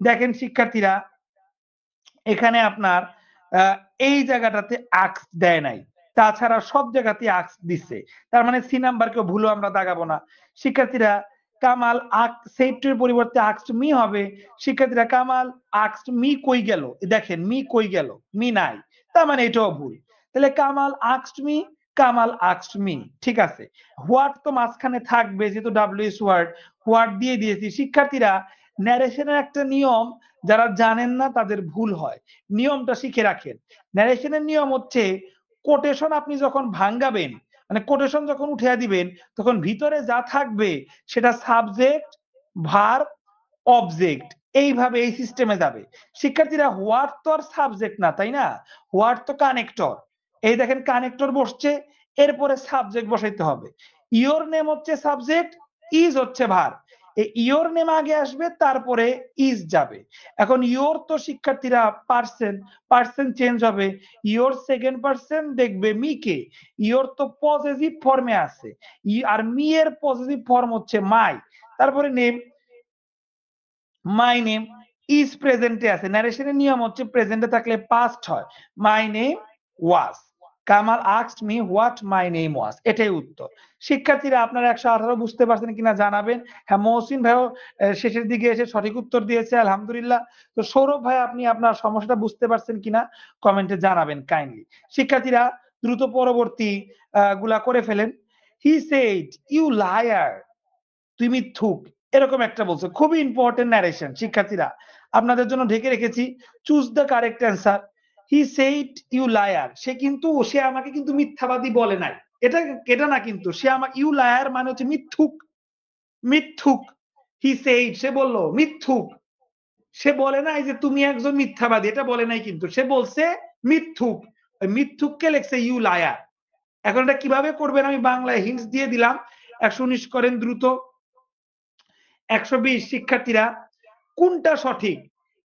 Speaker 1: দেখেন শিক্ষার্থীরা, এখানে আপনার এই জায়গাটাতে আক্স দেয় নাই, তাছাড়া সব জায়গাতে আক্স দিচ্ছে। তার মানে সি নাম্বারকেও ভুলও আমরা দাগাবো না। শিক্ষার্থীরা কামাল সেটটির পরিবর্তে আক্সড মি হবে। শিক্ষার্থীরা কামাল আক্সড মি কই গেল? দেখেন মি কই গেল? মি নাই, তার মানে এটাও ভুল। তাহলে কামাল আক্সড মি, কামাল আক্সড মি, ঠিক আছে। হোয়াট তো মাঝখানে থাকবে, যেহেতু ডাব্লিউএস ওয়ার্ড, হোয়াট দিয়ে দিয়েছি। শিক্ষার্থীরা ন্যারেশনের একটা নিয়ম যারা জানেন না তাদের ভুল হয়, নিয়মটা শিখে রাখেন। ন্যারেশনের নিয়ম হচ্ছে কোটেশন আপনি যখন ভাঙ্গাবেন, মানে কোটেশন যখন উঠিয়ে দিবেন, তখন ভিতরে যা থাকবে সেটা সাবজেক্ট, ভার্ব, অবজেক্ট, এইভাবে এই সিস্টেমে যাবে। শিক্ষার্থীরা হোয়াট তো আর সাবজেক্ট না তাই না? হোয়াট তো কানেক্টর। এই দেখেন কানেক্টর বসছে, এরপরে সাবজেক্ট বসাইতে হবে। ইওর নেম হচ্ছে সাবজেক্ট, ইজ হচ্ছে ভার্ব। ইওর নেম আগে আসবে, তারপরে ইজ যাবে। এখন ইওর তো শিক্ষার্থীরা পার্সন, পার্সন চেঞ্জ হবে। ইওর সেকেন্ড পার্সন দেখবে মি কে। ইওর তো পজেসিভ ফর্মে আছে, আর মি এর পজেসিভ ফর্ম হচ্ছে মাই। তারপরে নেম, মাই নেম। ইজ প্রেজেন্টে আছে, ন্যারেশনের নিয়ম হচ্ছে প্রেজেন্টে থাকলে পাস্ট হয়। My name was. Kamal asked me what my name was, এটাই উত্তর। শিক্ষার্থীরা আপনারা 118 বুঝতে পারছেন কিনা জানাবেন। হ্যাঁ, মহসিন ভাইও শেষের দিকে এসে সঠিক উত্তর দিয়েছে, আলহামদুলিল্লাহ। তো সৌরভ ভাই, আপনি আপনার সমস্যাটা বুঝতে পারছেন কিনা কমেন্টে জানাবেন কাইন্ডলি। শিক্ষার্থীরা দ্রুত পরবর্তী গুলা করে ফেলেন। হি সেড ইউ লায়ার, তুই মিথ্যুক, এরকম একটা বলছে। খুবই ইম্পর্টেন্ট ন্যারেশন শিক্ষার্থীরা, আপনাদের জন্য ঢেকে রেখেছি। Choose the correct answer. He said you liar, সে আমাকে কিন্তু মিথ্যাবাদী বলে নাই, এটা না, কিন্তু সে আমাকে, ইউ লায়ার মানে হচ্ছে মিথ্যুক, মিথ্যুক। হি সেইড, সে বলল মিথ্যুক, সে বলে নাই যে তুমি একজন মিথ্যাবাদী, এটা বলে নাই, কিন্তু সে বলছে মিথ্যুক। মিথ্যুককে লেখছে ইউ লায়ার। এখন এটা কিভাবে করবেন আমি বাংলায় হিন্টস দিয়ে দিলাম। 119 করেন দ্রুত। 120 শিক্ষার্থীরা কোনটা সঠিক?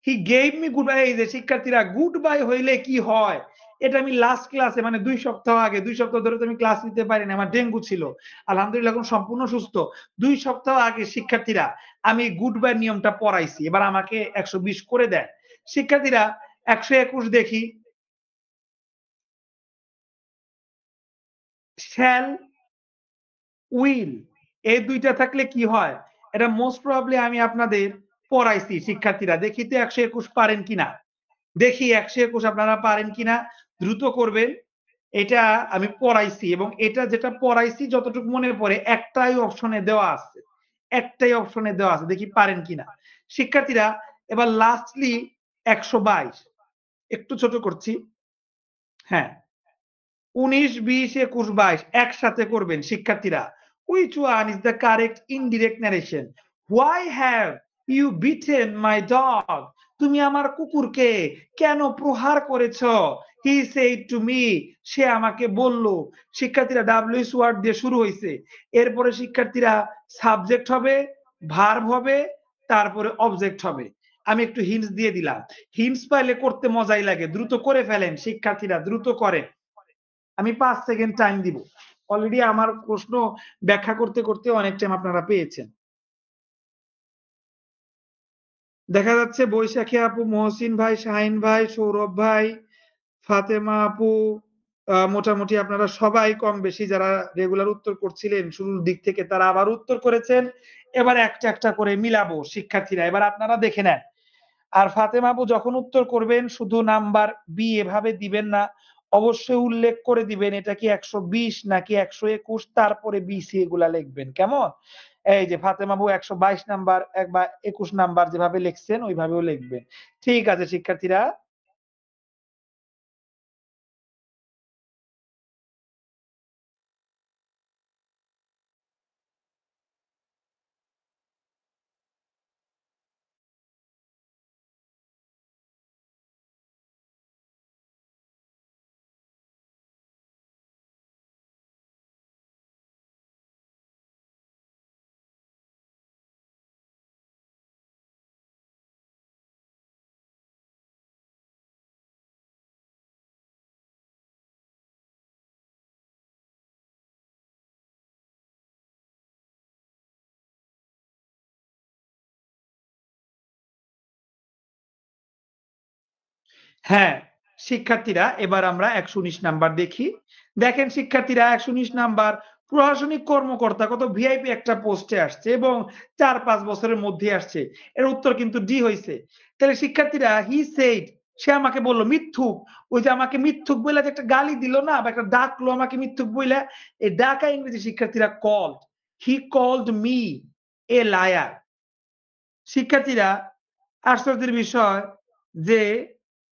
Speaker 1: He gave me good bye. এই যে শিক্ষার্থীরা, গুড বাই হইলে কি হয়, এটা আমি লাস্ট ক্লাসে মানে 2 সপ্তাহ আগে, 2 সপ্তাহ ধরে তো আমি ক্লাস নিতে পারিনি, আমার ডেঙ্গু ছিল। আলহামদুলিল্লাহ এখন সম্পূর্ণ সুস্থ। 2 সপ্তাহ আগে শিক্ষার্থীরা আমি গুড বাই নিয়মটা পড়াইছি। এবার আমাকে 120 করে দেন। শিক্ষার্থীরা 121 দেখি। শ্যাল, উইল, এই দুইটা থাকলে কি হয়? এটা মোস্ট প্রবাবলি আমি আপনাদের পড়াইছি শিক্ষার্থীরা। দেখি তো 121 পারেন কিনা। দেখি 121 আপনারা পারেন কিনা, দ্রুত করবেন। এটা আমি পড়াইছি এবং এটা যেটা পড়াইছি যতটুকু মনে পড়ে একটাই অপশনে দেওয়া আছে। একটাই অপশনে দেওয়া আছে। দেখি পারেন কিনা। শিক্ষার্থীরা এবার লাস্টলি 122 একটু ছোট করছি। হ্যাঁ, 19, 20, 21, 22 একসাথে করবেন শিক্ষার্থীরা। Which one is the correct indirect narration? Why have you beaten my dog? তুমি আমার কুকুরকে কেন প্রহার করেছ? He said to me, সে আমাকে বলল। শিক্ষার্থীরা WH ওয়ার্ড দিয়ে শুরু হয়েছে। এরপরে শিক্ষার্থীরা সাবজেক্ট হবে, ভার্ব হবে, তারপরে অবজেক্ট হবে। আমি একটু হিন্টস দিয়ে দিলাম। হিন্টস পাইলে করতে মজাই লাগে। দ্রুত করে ফেলেন শিক্ষার্থীরা, দ্রুত করেন। আমি 5 সেকেন্ড টাইম দিব। অলরেডি আমার প্রশ্ন ব্যাখ্যা করতে করতে অনেক টাইম আপনারা পেয়েছেন। দেখা যাচ্ছে বৈশাখী আপু, মহসিন ভাই, শাহিন ভাই, সৌরভ ভাই, ফাতেমা আপু, মোটামুটি আপনারা সবাই কম বেশি যারা রেগুলার উত্তর করছিলেন শুরুর দিক থেকে তারা আবার উত্তর করেছেন। এবার একটা একটা করে মিলাবো শিক্ষার্থীরা, এবার আপনারা দেখে নেন। আর ফাতেমা আপু যখন উত্তর করবেন শুধু নাম্বার বি এভাবে দিবেন না, অবশ্যই উল্লেখ করে দিবেন এটা কি 120 নাকি 121, তারপরে বি সি এগুলা লিখবেন, কেমন? এই যে ফাতেমা আপু 122 নাম্বার বা 21 নাম্বার যেভাবে লিখছেন ওইভাবেও লিখবেন। ঠিক আছে শিক্ষার্থীরা। হ্যাঁ, শিক্ষার্থীরা এবার আমরা 119 নাম্বার দেখি। দেখেন শিক্ষার্থীরা 119 নাম্বার প্রশাসনিক কর্মকর্তা, কত ভিআইপি একটা পোস্টে আসছে এবং 4-5 বছরের মধ্যে আসছে। এর উত্তর কিন্তু ডি হইছে। তাহলে শিক্ষার্থীরা হি সেইড, সে আমাকে বলল মিথ্যুক। ওই যে আমাকে মিথ্যুক বইলা যে একটা গালি দিল না বা একটা ডাকলো আমাকে মিথ্যুক বইলা, এই ডাকা ইংরেজি শিক্ষার্থীরা called. He called me a liar. শিক্ষার্থীরা আশ্চর্যের বিষয় যে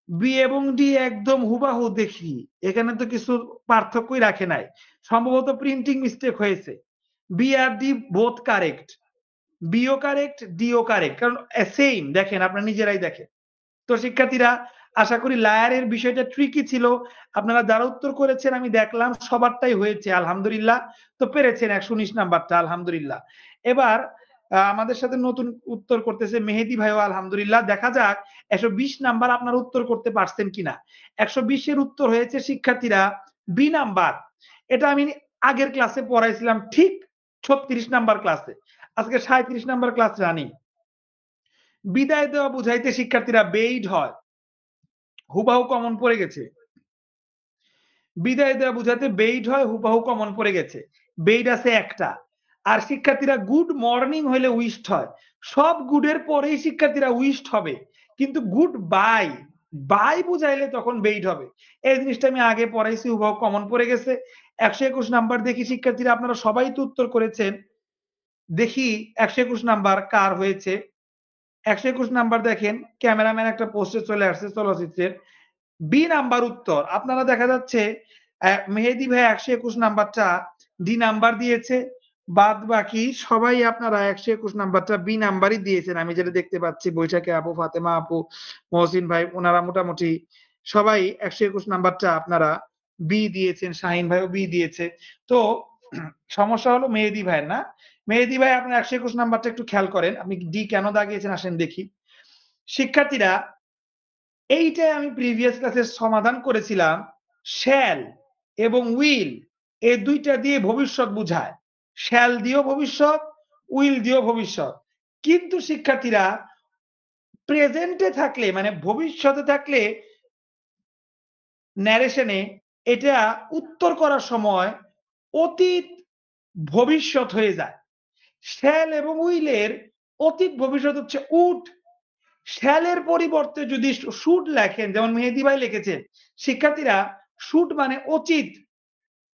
Speaker 1: বি এবং ডি একদম হুবাহু দেখি, এখানে তো কিছু পার্থক্যই রাখে নাই, সম্ভবত প্রিন্টিং মিস্টেক হয়েছে। বি আর ডি বোথ কারেক্ট, বিও কারেক্ট, ডিও কারেক্ট, কারণ সেম। দেখেন আপনারা নিজেরাই দেখেন। তো শিক্ষার্থীরা আশা করি লায়ারের বিষয়টা ট্রিকি ছিল। আপনারা যারা উত্তর করেছেন আমি দেখলাম সবারটাই হয়েছে আলহামদুলিল্লাহ। তো পেরেছেন 119 নাম্বারটা আলহামদুলিল্লাহ। এবার আমাদের সাথে নতুন উত্তর করতেছে মেহেদী ভাইও আলহামদুলিল্লাহ। দেখা যাক 120 নাম্বার আপনারা উত্তর করতে পারছেন কিনা। 120 এর উত্তর হয়েছে শিক্ষার্থীরা বি নাম্বার। এটা আমি আগের ক্লাসে পড়াইছিলাম ঠিক 36 নাম্বার ক্লাসে। আজকে 37 নাম্বার ক্লাস রানিং। বিদায় দেওয়া বুঝাইতে শিক্ষার্থীরা বেইড হয়, হুবাহু কমন পড়ে গেছে। বিদায় দেওয়া বুঝাতে বেইড হয়, হুবাহু কমন পড়ে গেছে। বেইড আছে একটা। আর শিক্ষার্থীরা গুড মর্নিং হইলে উইশড হয়। সব গুডের পরেই শিক্ষার্থীরা উইশড হবে। কিন্তু গুড বাই, বাই বুঝাইলে তখন বেইড হবে। এই জিনিসটা আমি আগে পড়াইছি, হুবাহু কমন পড়ে গেছে। 121 নাম্বার দেখি শিক্ষার্থীরা আপনারা সবাই তো উত্তর করেছেন। দেখি 121 নাম্বার কার হয়েছে। 121 নাম্বার দেখেন, ক্যামেরাম্যান একটা পোস্টে চলে আসছে চলচ্চিত্রের। বি নাম্বার উত্তর। আপনারা দেখা যাচ্ছে মেহেদী ভাই 121 নাম্বারটা ডি নাম্বার দিয়েছে। বাদ বাকি সবাই আপনারা 121 নাম্বারটা বি নাম্বারই দিয়েছেন। আমি যেটা দেখতে পাচ্ছি বৈশাখী আপু, ফাতেমা আপু, মহসিন ভাই ওনারা মোটামুটি সবাই 121 নাম্বারটা আপনারা বি দিয়েছেন। শাহিন ভাইও বি দিয়েছে। তো সমস্যা হলো মেহেদী ভাইয়ের না। মেহেদী ভাই আপনার 121 নাম্বারটা একটু খেয়াল করেন। আপনি ডি কেন দাগিয়েছেন আসেন দেখি। শিক্ষার্থীরা এইটাই আমি প্রিভিয়াস ক্লাসে সমাধান করেছিলাম। শ্যাল এবং উইল এই দুইটা দিয়ে ভবিষ্যৎ বুঝায়। শ্যাল দিয়েও ভবিষ্যৎ, উইল দিয়েও ভবিষ্যৎ। কিন্তু শিক্ষার্থীরা প্রেজেন্টে থাকলে মানে ভবিষ্যতে থাকলে ন্যারেশনে এটা উত্তর করার সময় অতীত ভবিষ্যৎ হয়ে যায়। শ্যাল এবং উইলের অতীত ভবিষ্যৎ হচ্ছে উড। শ্যালের পরিবর্তে যদি শুড লেখেন, যেমন মেহেদী ভাই লিখেছেন, শিক্ষার্থীরা শুড মানে অতীত।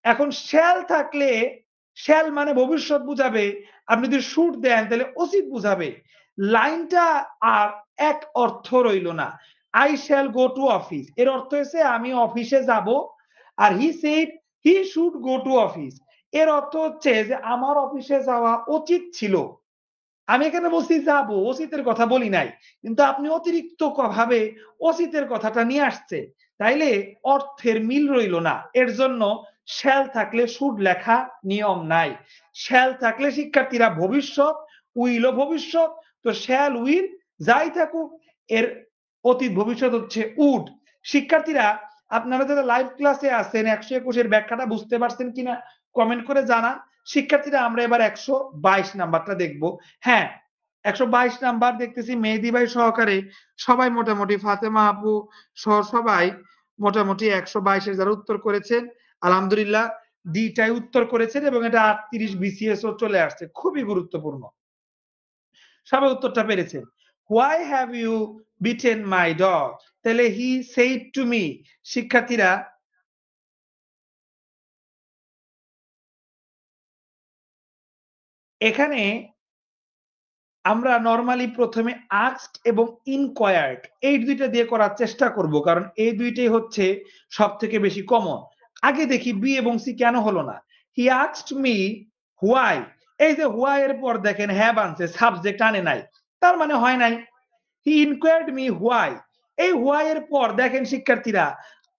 Speaker 1: এখন শ্যাল থাকলে শ্যাল মানে ভবিষ্যৎ বুঝাবে, আপনি যদি শুড দেন তাহলে অতীত বুঝাবে। লাইনটা আর এক অর্থ রইল না। I shall go to office এর অর্থ হচ্ছে আমি অফিসে যাব, আর he said he should go to office এর অর্থ হচ্ছে যে আমার অফিসে যাওয়া উচিত ছিল। আমি এখানে বলছি যাবো, অতীতের কথা বলি নাই, কিন্তু আপনি অতিরিক্ত ভাবে অতীতের কথাটা নিয়ে আসছে, তাইলে অর্থের মিল রইল না। এর জন্য শ্যাল থাকলে শুড লেখা নিয়ম নাই। শ্যাল থাকলে শিক্ষার্থীরা ভবিষ্যৎ, উইলও ভবিষ্যৎ, তো শ্যাল উইল যাই থাকুক এর অতীত ভবিষ্যৎ হচ্ছে উড। শিক্ষার্থীরা আপনারা যারা লাইভ ক্লাসে আছেন 121 এর ব্যাখ্যাটা বুঝতে পারছেন কিনা কমেন্ট করে জানান। শিক্ষার্থীরা আমরা এবার 122 নাম্বারটা দেখব। হ্যাঁ, 122 নাম্বার দেখতেছি মেহেদী ভাই সহকারে সবাই মোটামুটি, ফাতেমা আপু সহ সবাই মোটামুটি 122 এর যারা উত্তর করেছেন আলহামদুলিল্লাহ ডিটাই উত্তর করেছেন এবং এটা 38 বিসিএস ও চলে আসছে। খুবই গুরুত্বপূর্ণ। সবাই উত্তরটা পেরেছেন। Why have you beaten my dog, তাহলে হি সেইড টু মি। শিক্ষার্থীরা এখানে আমরা নরমালি প্রথমে আস্কড এবং ইনকোয়ার্ড এই দুইটা দিয়ে করার চেষ্টা করব, কারণ এই দুইটাই হচ্ছে সব থেকে বেশি কমন। আগে দেখি বি এবং সি কেন হলো না। হি আস্কড মি হোয়াই, এই যে হোয়াই এর পর দেখেন হ্যাভ আনছে, সাবজেক্ট আনে নাই, তার মানে হয় নাই। হি ইনকোয়ার্ড মি হোয়াই, এই হোয়াই এর পর দেখেন শিক্ষার্থীরা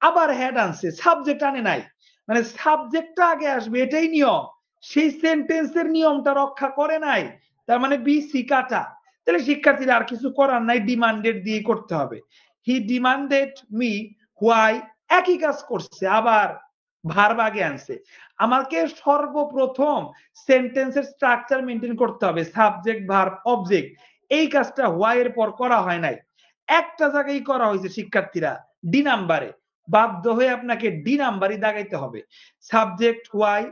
Speaker 1: আবার হ্যাড আনছে, সাবজেক্ট আনে নাই, মানে সাবজেক্টটা আগে আসবে এটাই নিয়ম। সেই সেন্টেন্সের নিয়মটা রক্ষা করে নাই, তার মানে বি সি কাটা। তাহলে শিক্ষার্থীরা আর কিছু করার নাই, ডিমান্ডেড দিয়ে করতে হবে। হি ডিমান্ডেড মি হোয়াই, একই কাজ করছে, আবার ভার্ব আগে আনছে। আমাকে সর্বপ্রথম সেন্টেন্সের স্ট্রাকচার মেনটেন করতে হবে, সাবজেক্ট ভার্ব অবজেক্ট। এই কাজটা হোয়াই এর পর করা হয় নাই, একটা জায়গায় করা হয়েছে শিক্ষার্থীরা, ডি নাম্বারে। বাধ্য হয়ে আপনাকে ডি নাম্বারই দাগাইতে হবে। সাবজেক্ট হোয়াই,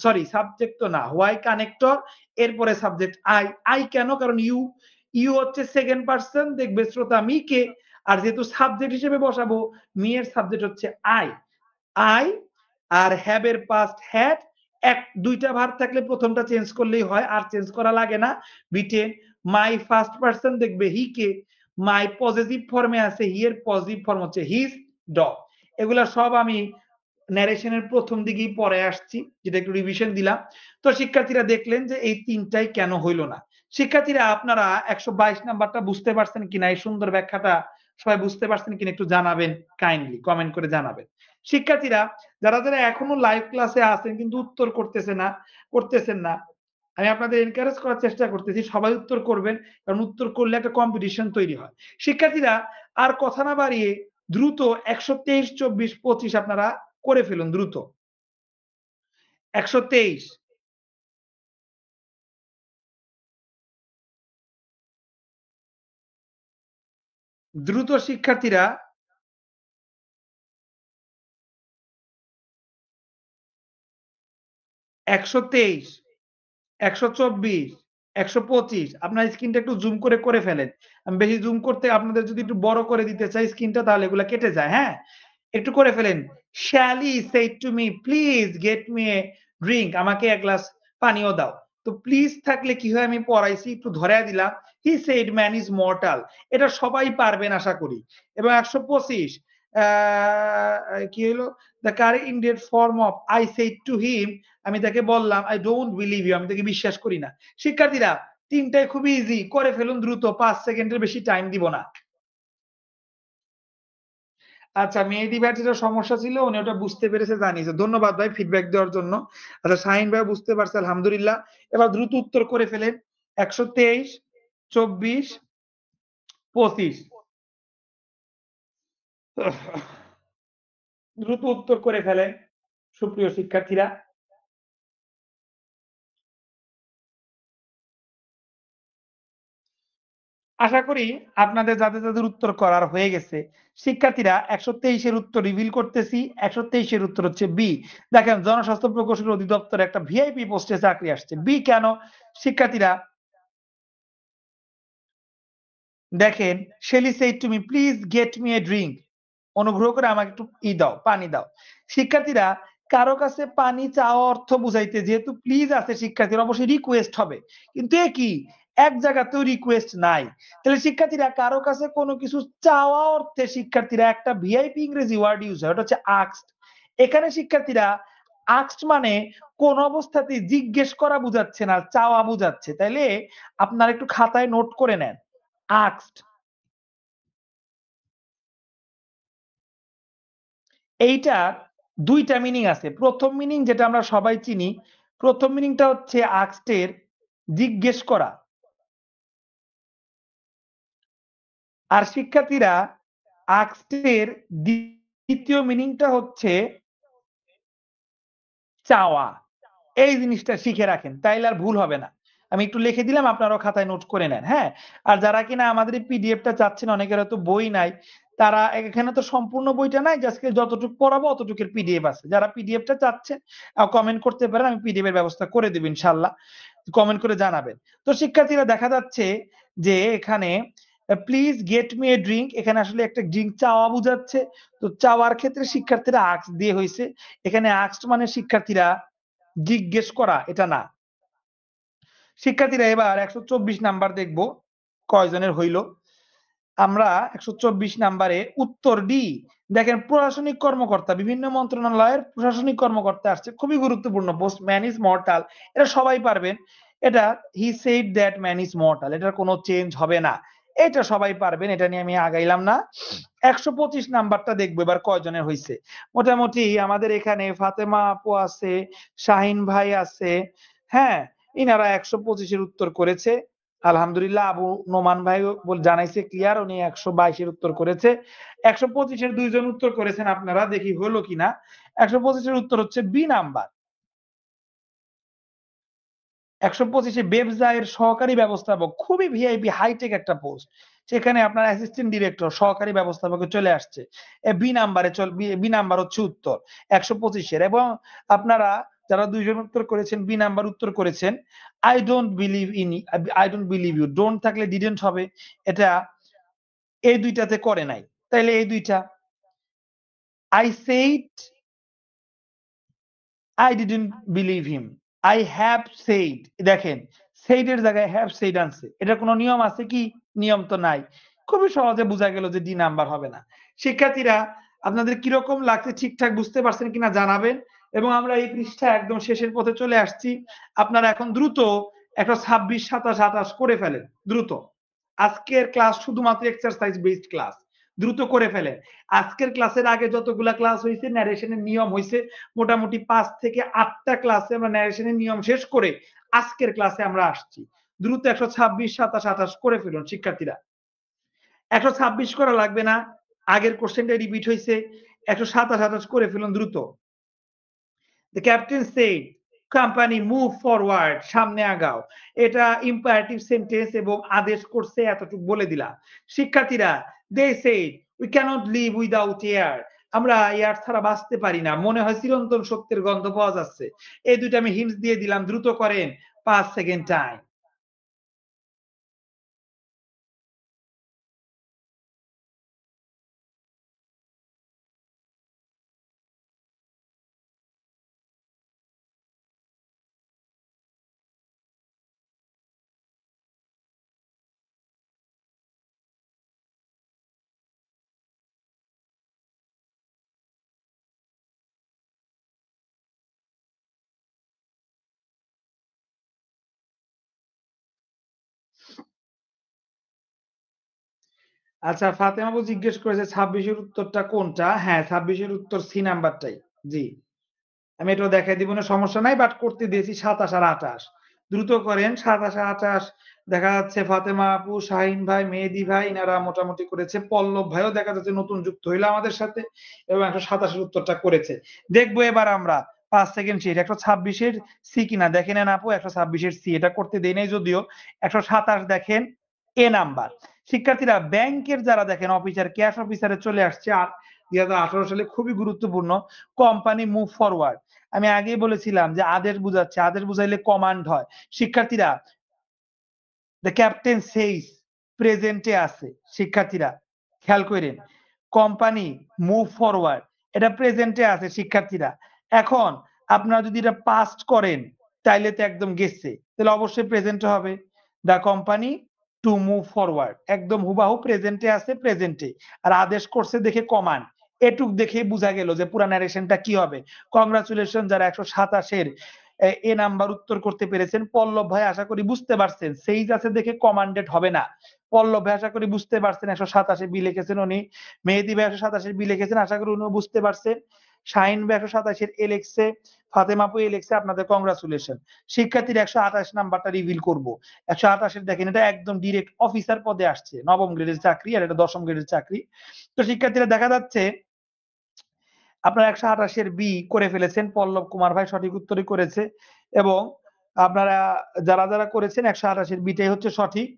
Speaker 1: সরি সাবজেক্ট তো না, হোয়াই কানেক্টর, এরপরে সাবজেক্ট আই। আই কেন, কারণ ইউ, ইউ হচ্ছে সেকেন্ড পার্সন, দেখবে শ্রোতা মি কে, আর যেহেতু সাবজেক্ট হিসেবে বসাবো মি এর সাবজেক্ট হচ্ছে আই। আই আর হ্যাভ এর পাস্ট হ্যাড, এক দুইটা ভার্ব থাকলে প্রথমটা চেঞ্জ করলেই হয়, আর চেঞ্জ করা লাগে না। বিটেন মাই ফার্স্ট পার্সন দেখবে হি কে, মাই পজিটিভ ফর্মে আছে, হি এর পজিটিভ ফর্ম হচ্ছে হিজ ডগ। এগুলা সব আমি ন্যারেশনের প্রথম দিকেই পরে আসছি, যেটা একটু রিভিশন দিলাম। তো শিক্ষার্থীরা দেখলেন যে এই তিনটাই কেন হইল না। শিক্ষার্থীরা আপনারা 122 নাম্বারটা বুঝতে পারছেন কিনা, এই সুন্দর ব্যাখ্যাটা সবাই বুঝতে পারছেন কিনা একটু জানাবেন, কাইন্ডলি কমেন্ট করে জানাবেন। শিক্ষার্থীরা যারা যারা এখনো লাইভ ক্লাসে আছেন কিন্তু উত্তর করতেছেন না, আমি আপনাদের এনকারেজ করার চেষ্টা করতেছি সবাই উত্তর করবেন, কারণ উত্তর করলে একটা কম্পিটিশন তৈরি হয়। শিক্ষার্থীরা আর কথা না বাড়িয়ে দ্রুত 123, 24, 25 আপনারা করে ফেলুন দ্রুত। 123 দ্রুত শিক্ষার্থীরা 123, 124, 125। আপনার স্ক্রিনটা একটু জুম করে ফেলেন। আমি বেশি জুম করতে আপনাদের যদি একটু বড় করে দিতে চাই স্ক্রিনটা তাহলে এগুলা কেটে যায়, হ্যাঁ? একটু করে ফেলেন। Sally said to me, "Please get me a drink." আমাকে এক গ্লাস পানিও দাও। তো প্লিজ থাকলে কি হয় আমি পড়াইছি একটু ধরায় দিলাম। He said man is mortal. এটা সবাই পারবেন আশা করি। এবং ১২৫ আ কি হলো? The current Indian form of I said to him, আমি তাকে বললাম I don't believe you, আমি তাকে বিশ্বাস করি না। শিক্ষার্থীরা ৩ টাই খুবই ইজি করে ফেলুন দ্রুত ৫ সেকেন্ডের বেশি টাইম দিব না। আচ্ছা, মেহেদী ভাইয়ের যেটা সমস্যা ছিল উনি ওটা বুঝতে পেরেছে জানিয়েছে। ধন্যবাদ ভাই ফিডব্যাক দেওয়ার জন্য। আচ্ছা, শাহীন ভাইও বুঝতে পারছে আলহামদুলিল্লাহ। এবার দ্রুত উত্তর করে ফেলেন। ১২৩, ২৪, ২৫। দ্রুত উত্তর করে ফেলেন সুপ্রিয় শিক্ষার্থীরা। আশা করি আপনাদের যাদের উত্তর করার হয়ে গেছে। শিক্ষার্থীরা ১২৩ এর উত্তর রিভিল করতেছি। ১২৩ এর উত্তর হচ্ছে বি। দেখেন জনস্বাস্থ্য প্রকৌশলী অধিদপ্তরে একটা ভিআইপি পোস্টে চাকরি আসছে। বি কেন? শিক্ষার্থীরা দেখেন Shelly said to me, "Please get me a drink." অনুগ্রহ করে আমাকে একটু দাও, পানি দাও। শিক্ষার্থীরা কারো কাছে পানি চাওয়া অর্থ বুঝাইতে যেহেতু প্লিজ আছে শিক্ষার্থীরা অবশ্যই রিকোয়েস্ট হবে। কিন্তু এ কি? এক জায়গাতেও রিকোয়েস্ট নাই। তাহলে শিক্ষার্থীরা কারো কাছে কোনো কিছু চাওয়া অর্থে শিক্ষার্থীরা একটা ভিআইপি ইংরেজি ওয়ার্ড ইউজ হয়। ওটা হচ্ছে asked। এখানে শিক্ষার্থীরা asked মানে কোন অবস্থাতেই জিজ্ঞেস করা বুঝাচ্ছে না, চাওয়া বুঝাচ্ছে। তাইলে আপনারা একটু খাতায় নোট করে নেন। asked এইটার ২ টা মিনিং আছে। ১ম মিনিং যেটা আমরা সবাই চিনি। ১ম মিনিংটা হচ্ছে asked এর জিজ্ঞেস করা। আর শিক্ষার্থীরা asked এর দ্বিতীয় মিনিংটা হচ্ছে চাওয়া। এই জিনিসটা শিখে রাখেন। তাইলে আর ভুল হবে না। আমি একটু লিখে দিলাম আপনারাও খাতায় নোট করে নেন, হ্যাঁ? আর যারা কিনা আমাদের এই পিডিএফটা চাচ্ছেন অনেকের হয়তো বই নাই। তারা এখানে তো সম্পূর্ণ বইটা নাই জাস্ট যতটুকু পড়াবো অতটুকুর পিডিএফ আছে। যারা পিডিএফটা চাচ্ছেন কমেন্ট করতে পারেন। আমি পিডিএফ এর ব্যবস্থা করে দেব ইনশাআল্লাহ। কমেন্ট করে জানাবেন। তো শিক্ষার্থীরা দেখা যাচ্ছে যে এখানে please get me a drink এখানে আসলে একটা ড্রিংক চাওয়া বুঝাচ্ছে। তো চাওয়ার ক্ষেত্রে শিক্ষার্থীরা আস্ক দিয়ে হইছে। এখানে আস্কড মানে শিক্ষার্থীরা জিজ্ঞেস করা এটা না। শিক্ষার্থীরা এবার ১২৪ নাম্বার দেখব কয়জনের হইল। আমরা ১২৪ নাম্বারে উত্তর ডি দেখেন প্রশাসনিক কর্মকর্তা বিভিন্ন মন্ত্রণালয়ের প্রশাসনিক কর্মকর্তা আসছে খুবই গুরুত্বপূর্ণ পোস্ট ম্যান ইজ মর্টাল এটা সবাই পারবেন এটা he said that man is mortal এটার কোনো চেঞ্জ হবে না এটা সবাই পারবেন এটা নিয়ে আমি আগাইলাম না ১২৫ নাম্বারটা দেখবো এবার কয়জনের হইছে মোটামুটি আমাদের এখানে ফাতেমা আপু আছে শাহিন ভাই আছে হ্যাঁ ইনারা ১২৫ এর উত্তর করেছে আলহামদুলিল্লাহ আবু নোমান ভাই জানাইছে ক্লিয়ার উনি ১২২ এর উত্তর করেছে ১২৫ এর দুইজন উত্তর করেছেন আপনারা দেখি হলো কিনা ১২৫ এর উত্তর হচ্ছে বি নাম্বার ১২৫ এ বেবজা-এর সহকারী ব্যবস্থাপক খুবই ভিআইপি হাইটেক একটা পোস্ট। সেখানে আপনার অ্যাসিস্ট্যান্ট ডিরেক্টর সহকারী ব্যবস্থাপকে চলে আসছে। বি নাম্বারে বি নাম্বার হচ্ছে উত্তর ১২৫ এর এবং আপনারা যারা ২ জন উত্তর করেছেন বি নাম্বার উত্তর করেছেন I don't believe you don't থাকলে ডিডন্ট হবে। এটা এই ২ টাতে করে নাই। তাইলে এই ২ টা I said I didn't believe him. I have said দেখেন said এর জায়গায় have said আনছে। এটার কোনো নিয়ম আছে কি? নিয়ম তো নাই। খুবই সহজে বুঝা গেল যে ডি নাম্বার হবে না। শিক্ষার্থীরা আপনাদের কিরকম লাগছে ঠিকঠাক বুঝতে পারছেন কিনা জানাবেন এবং আমরা এই পৃষ্ঠা একদম শেষের পথে চলে আসছি। আপনারা এখন দ্রুত ১২৬, ২৭, ২৮ করে ফেলেন। দ্রুত। আজকের ক্লাস শুধুমাত্র এক্সারসাইজ বেসড ক্লাস। দ্রুত করে ফেলেন। আজকের ক্লাসের আগে যতগুলা ক্লাস হইছে ন্যারেশনের নিয়ম হইছে মোটামুটি ৫ থেকে ৮ টা ক্লাসে আমরা ন্যারেশনের নিয়ম শেষ করে আজকের ক্লাসে আমরা আসছি। দ্রুত ১২৬, ২৭, ২৮ করে ফেলুন শিক্ষার্থীরা। ১২৬ করা লাগবে না। আগের কোশ্চেনটা রিপিট হইছে। ১২৭, ২৮ করে ফেলুন দ্রুত। The captain said, company move forward সামনে আগাও। এটা ইম্পারেটিভ সেন্টেন্স এবং আদেশ করছে এতটুকু বলে দিলাম। শিক্ষার্থীরা they said we cannot live without air আমরা এয়ার ছাড়া বাঁচতে পারি না। মনে হয় চিরন্তন সত্যের গন্ধ পাওয়া যাচ্ছে। এই ২ টা আমি হিন্টস দিয়ে দিলাম। দ্রুত করেন। ৫ সেকেন্ড টাইম। আচ্ছা, ফাতেমা আপু জিজ্ঞেস করেছে ২৬ এর উত্তরটা কোনটা? হ্যাঁ, ২৬ এর উত্তর সি নাম্বারটাই। জি। আমি এটাও দেখায় দিব না সমস্যা নাই। বাট করতে দিয়েছি ২৭ আর ২৮। দ্রুত করেন ২৭ আর ২৮ দেখা যাচ্ছে ফাতেমা আপু, শাহীন ভাই, মেহেদী ভাই এনারা মোটামুটি করেছে। পল্লব ভাইও দেখা যাচ্ছে নতুন যুক্ত হইল আমাদের সাথে এবং ১২৭ এর উত্তরটা করেছে। দেখব এবার আমরা ৫ সেকেন্ড শেষ। ১২৬ এর সি কিনা দেখে নেন আপু ১২৬ এর সি। এটা করতে দেই নাই যদিও। ১২৭ দেখেন এ নাম্বার। শিক্ষার্থীরা ব্যাংকের যারা দেখেন অফিসার, ক্যাশ অফিসারে চলে আসছে ২০১৮ সালে খুবই গুরুত্বপূর্ণ কোম্পানি মুভ ফরওয়ার্ড। আমি আগেই বলেছিলাম যে আদেশ বুঝাচ্ছে। আদেশ বুঝাইলে কমান্ড হয়। শিক্ষার্থীরা দ্যা ক্যাপ্টেন সেইস প্রেজেন্টে আছে। শিক্ষার্থীরা খেয়াল কইরেন। কোম্পানি মুভ ফরওয়ার্ড এটা প্রেজেন্টে আছে শিক্ষার্থীরা। এখন আপনারা যদি এটা পাস্ট করেন তাইলে তো একদম গেছে। তাহলে অবশ্যই প্রেজেন্টে হবে। The company to move forward একদম হুবাহু প্রেজেন্টে আছে প্রেজেন্টে। আর আদেশ করছে দেখে কমান্ড। এটুক দেখেই বুঝা গেল যে পুরা ন্যারেশনটা কি হবে। কংগ্রাচুলেশন যারা ১২৭ এর এ নাম্বার উত্তর করতে পেরেছেন। পল্লব ভাই আশা করি বুঝতে পারছেন। সেইজ আছে দেখে কমান্ডেড হবে না। পল্লব ভাই আশা করি বুঝতে পারছেন ১২৭ এ বি লিখেছেন উনি। মেহেদী ভাই ১২৭ এর বি লিখেছেন। আশা করি উনিও বুঝতে পারছেন। শাহীন ভাই ১২৭ এর এ লিখছে। ফাতেমা আপু এ লিখছে। আপনাদের কংগ্রাচুলেশন। শিক্ষার্থীর ১২৮ নাম্বারটা রিভিল করব। ১২৮ এর দেখেন এটা একদম ডিরেক্ট অফিসার পদে আসছে। নবম গ্রেডের চাকরি আর এটা ১০ম গ্রেডের চাকরি। তো শিক্ষার্থীরা দেখা যাচ্ছে আপনারা ১২৮ এর বি করে ফেলেছেন। পল্লব কুমার ভাই সঠিক উত্তরই করেছে এবং আপনারা যারা করেছেন ১২৮ এর বিটাই হচ্ছে সঠিক।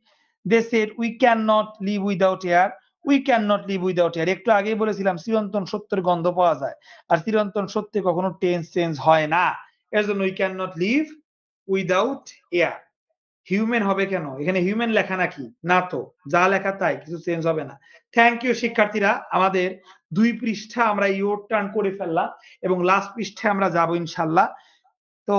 Speaker 1: They said we cannot live without air. We cannot live without air. একটু আগেই বলেছিলাম চিরন্তন সত্যের গন্ধ পাওয়া যায়। আর চিরন্তন সত্যে কখনো টেন্স চেঞ্জ হয় না। এজন্য we cannot live without air. Human হবে কেন? এখানে হিউম্যান লেখা নাকি? না তো। যা লেখা তাই। কিছু চেঞ্জ হবে না। থ্যাংক ইউ শিক্ষার্থীরা। আমাদের ২ পৃষ্ঠা আমরা ইয়োর টার্ন করে ফেললাম এবং লাস্ট পৃষ্ঠায় আমরা যাবো ইনশাআল্লাহ। তো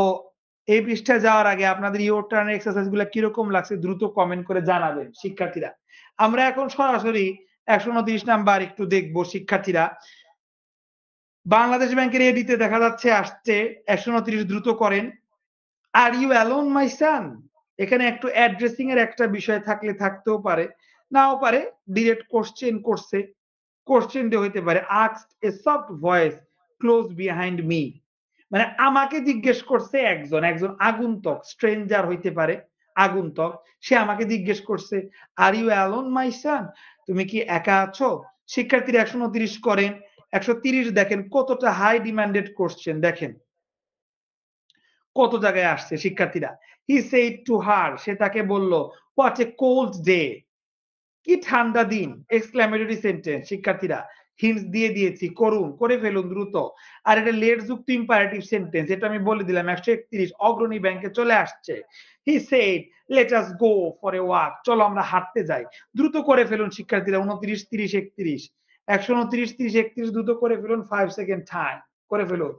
Speaker 1: এই পৃষ্ঠায় যাওয়ার আগে আপনাদের ইয়োর টার্ন এর এক্সারসাইজ গুলা কিরকম লাগছে দ্রুত কমেন্ট করে জানাবেন শিক্ষার্থীরা। আমরা এখন সরাসরি ১২৯ নাম্বার একটু দেখব শিক্ষার্থীরা। বাংলাদেশ ব্যাংকের এডিতে দেখা যাচ্ছে আসছে ১২৯ দ্রুত করেন। আর ইউ অ্যালোন মাই সন? এখানে একটু অ্যাড্রেসিং এর একটা বিষয় থাকলে থাকতেও পারে, নাও পারে। ডিরেক্ট কোশ্চেন করছে। কোশ্চেন দিয়ে হইতে পারে। Asked a soft voice close behind me. মানে আমাকে জিজ্ঞেস করছে একজন আগন্তুক, স্ট্রেঞ্জার হইতে পারে, আগন্তুক। সে আমাকে জিজ্ঞেস করছে, আর ইউ অ্যালোন মাই সন? তুমি কি একা আছো? শিক্ষার্থীরা ১২৯ করেন। ১৩০ দেখেন কতটা হাই ডিমান্ডেড কোশ্চেন দেখেন। কত জায়গায় আসছে শিক্ষার্থীরা। হি সেইড টু হার সে তাকে বলল, হোয়াট এ কোল্ড ডে কি ঠান্ডা দিন! এক্সক্লেমেটরি সেন্টেন্স শিক্ষার্থীরা হিন্টস দিয়ে দিয়েছি। করুন, করে ফেলুন দ্রুত। আর এটা লেট যুক্ত ইম্পারেটিভ সেন্টেন্স এটা আমি বলে দিলাম ১৩১ অগ্রণী ব্যাংকে চলে আসছে। He said let us go for a walk চলো আমরা হাঁটতে যাই। দ্রুত করে ফেলুন শিক্ষার্থীরা ২৯, ৩০, ৩১। ১২৯, ৩০, ৩১ দ্রুত করে ফেলুন ৫ সেকেন্ড টাইম করে ফেলুন।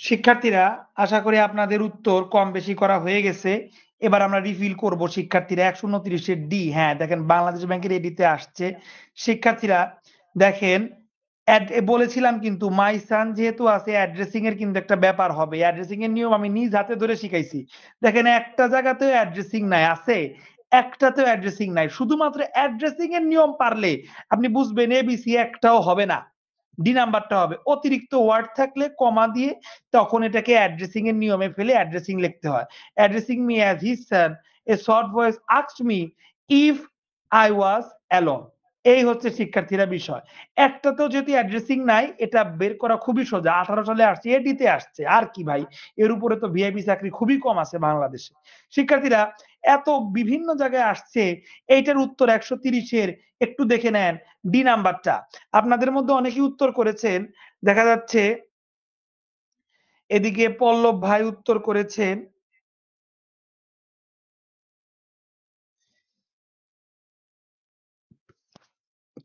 Speaker 1: শিক্ষার্থীরা, আশা করি আপনাদের উত্তর কম বেশি করা হয়ে গেছে। এবার আমরা রিফিল করব শিক্ষার্থীরা ১২৯ এর ডি। হ্যাঁ, দেখেন বাংলাদেশ ব্যাংকের এডিতে আসছে। শিক্ষার্থীরা দেখেন বলেছিলাম কিন্তু মাই সান যেহেতু আছে অ্যাড্রেসিং এর কিন্তু একটা ব্যাপার হবে। অ্যাড্রেসিং এর নিয়ম আমি নিজ হাতে ধরে শিখাইছি। দেখেন একটা জায়গাতেও অ্যাড্রেসিং নাই, আছে? একটাতেও অ্যাড্রেসিং নাই। শুধুমাত্র অ্যাড্রেসিং এর নিয়ম পারলে আপনি বুঝবেন এবিসি একটাও হবে না। ডি নাম্বারটা হবে। অতিরিক্ত ওয়ার্ড থাকলে কমা দিয়ে তখন এটাকে অ্যাড্রেসিং এর নিয়মে ফেলে অ্যাড্রেসিং লিখতে হয়। Addressing me as his son, a short voice asked me if I was alone. এই হচ্ছে শিক্ষার্থীরা বিষয়। একটাতেও যদি অ্যাড্রেসিং নাই, এটা বের করা খুবই সোজা। 18 সালে আসছে, এডিতে আসছে। আর কি ভাই, এর উপরে তো ভিআইপি চাকরি খুবই কম আছে বাংলাদেশে। শিক্ষার্থীরা, এত বিভিন্ন জায়গায় আসছে, এইটার উত্তর 130 এর একটু দেখে নেন ডি নাম্বারটা। আপনাদের মধ্যে অনেকেই উত্তর করেছেন, দেখা যাচ্ছে এদিকে পল্লব ভাই উত্তর করেছেন।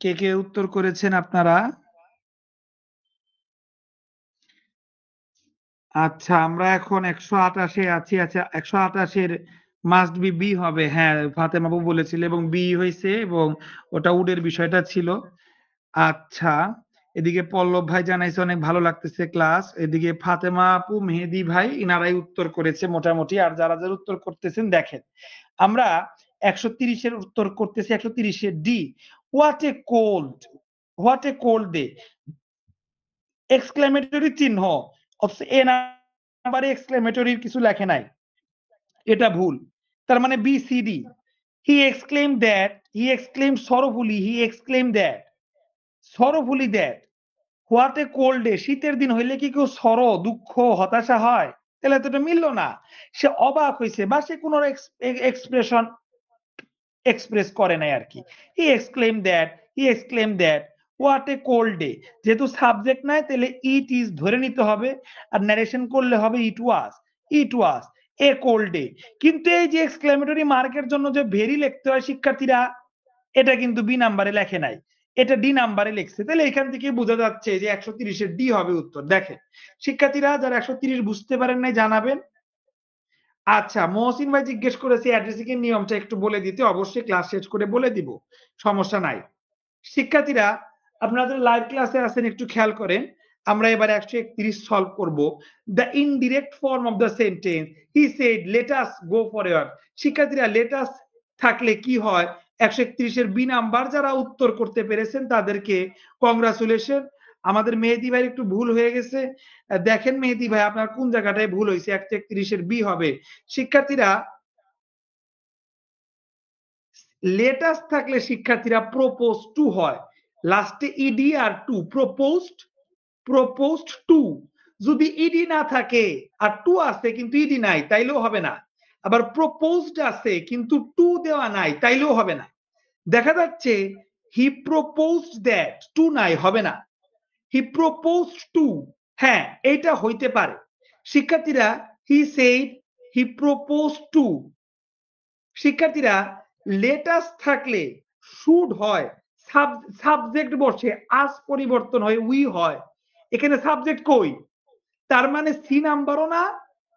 Speaker 1: কে কে উত্তর করেছেন আপনারা? আচ্ছা, আমরা এখন 128 এ আছি। আচ্ছা, 128 এর মাস্ট বি বি হবে। হ্যাঁ, ফাতেমা আপু বলেছিল এবং বি হইছে এবং ওটা উডের বিষয়টা ছিল। আচ্ছা, এদিকে পল্লব ভাই জানাইছে অনেক ভালো লাগতেছে ক্লাস। এদিকে ফাতেমা আপু, মেহেদী ভাই ইনারাই উত্তর করেছে মোটামুটি। আর যারা যারা উত্তর করতেছেন দেখেন, আমরা 130 এর উত্তর করতেছি 130 এর D. What a cold, what a cold day. Exclamatory চিহ্ন, অথচ এ নাম্বারে এক্সক্লেমেটরির কিছু লেখে নাই, এটা ভুল। তার মানে B C D. He exclaim that, he exclaim sorrowfully, he exclaim that, sorrowfully that what a cold day. শীতের দিন হইলে কি কেউ সর, দুঃখ, হতাশা হয়? তাহলে তো এটা মিলল না। সে অবাক হয়েছে বা সে কোনো এক্সপ্রেশন এক্সপ্রেস করে নাই আর কি। He exclaim that, he exclaim that what a cold day. যেহেতু সাবজেক্ট নাই তাহলে ইট ইজ ধরে নিতে হবে, আর ন্যারেশন করলে হবে ইট ওয়াজ, ইট ওয়াজ এ কোল্ড ডে। কিন্তু এই যে এক্সক্লেমেটরি মার্কের জন্য যে ভেরি লিখতে হয় শিক্ষার্থীরা, এটা কিন্তু বি নাম্বারে লেখে নাই, এটা ডি নাম্বারে লিখছে। তাহলে এখান থেকে বোঝা যাচ্ছে যে 130 এর ডি হবে উত্তর। দেখেন শিক্ষার্থীরা, যারা 130 বুঝতে পারেন নাই জানাবেন। আচ্ছা, মহসিন ভাই জিজ্ঞেস করেছে অ্যাড্রেসিং এর নিয়মটা একটু বলে দিতে। অবশ্যই ক্লাস শেষ করে বলে দিব, সমস্যা নাই। শিক্ষার্থীরা, আপনাদের লাইভ ক্লাসে আছেন, একটু খেয়াল করেন। আমরা এবার 131 সলভ করব। The indirect form of the sentence, he said let us go forward. শিক্ষার্থীরা, লেট আস থাকলে কি হয়? 131 এর বি নাম্বার যারা উত্তর করতে পেরেছেন তাদেরকে কংগ্রাচুলেশন। আমাদের মেহেদী ভাই একটু ভুল হয়ে গেছে। দেখেন মেহেদী ভাই, আপনার কোন জায়গাটায় ভুল হয়েছে? 131 এর বি হবে। শিক্ষার্থীরা, লেটাস থাকলে শিক্ষার্থীরা প্রপোজ টু হয়, লাস্টে ইডি আর টু, প্রপোজড, প্রপোজড টু। যদি ইডি না থাকে আর টু আছে কিন্তু ইডি নাই, তাইলেও হবে না। আবার প্রপোজড আছে কিন্তু টু দেওয়া নাই, তাইলেও হবে না। দেখা যাচ্ছে হি প্রপোজড দ্যাট, টু নাই, হবে না। হি প্রপোজড টু, হ্যাঁ এইটা হইতে পারে। শিক্ষার্থীরা, he said, he proposed to. শিক্ষার্থীরা, লেটাস থাকলে শুড হয়, সাবজেক্ট বসে, আজ পরিবর্তন হয়ে উই হয়। এখানে সাবজেক্ট কই? তার মানে সি নাম্বারও না,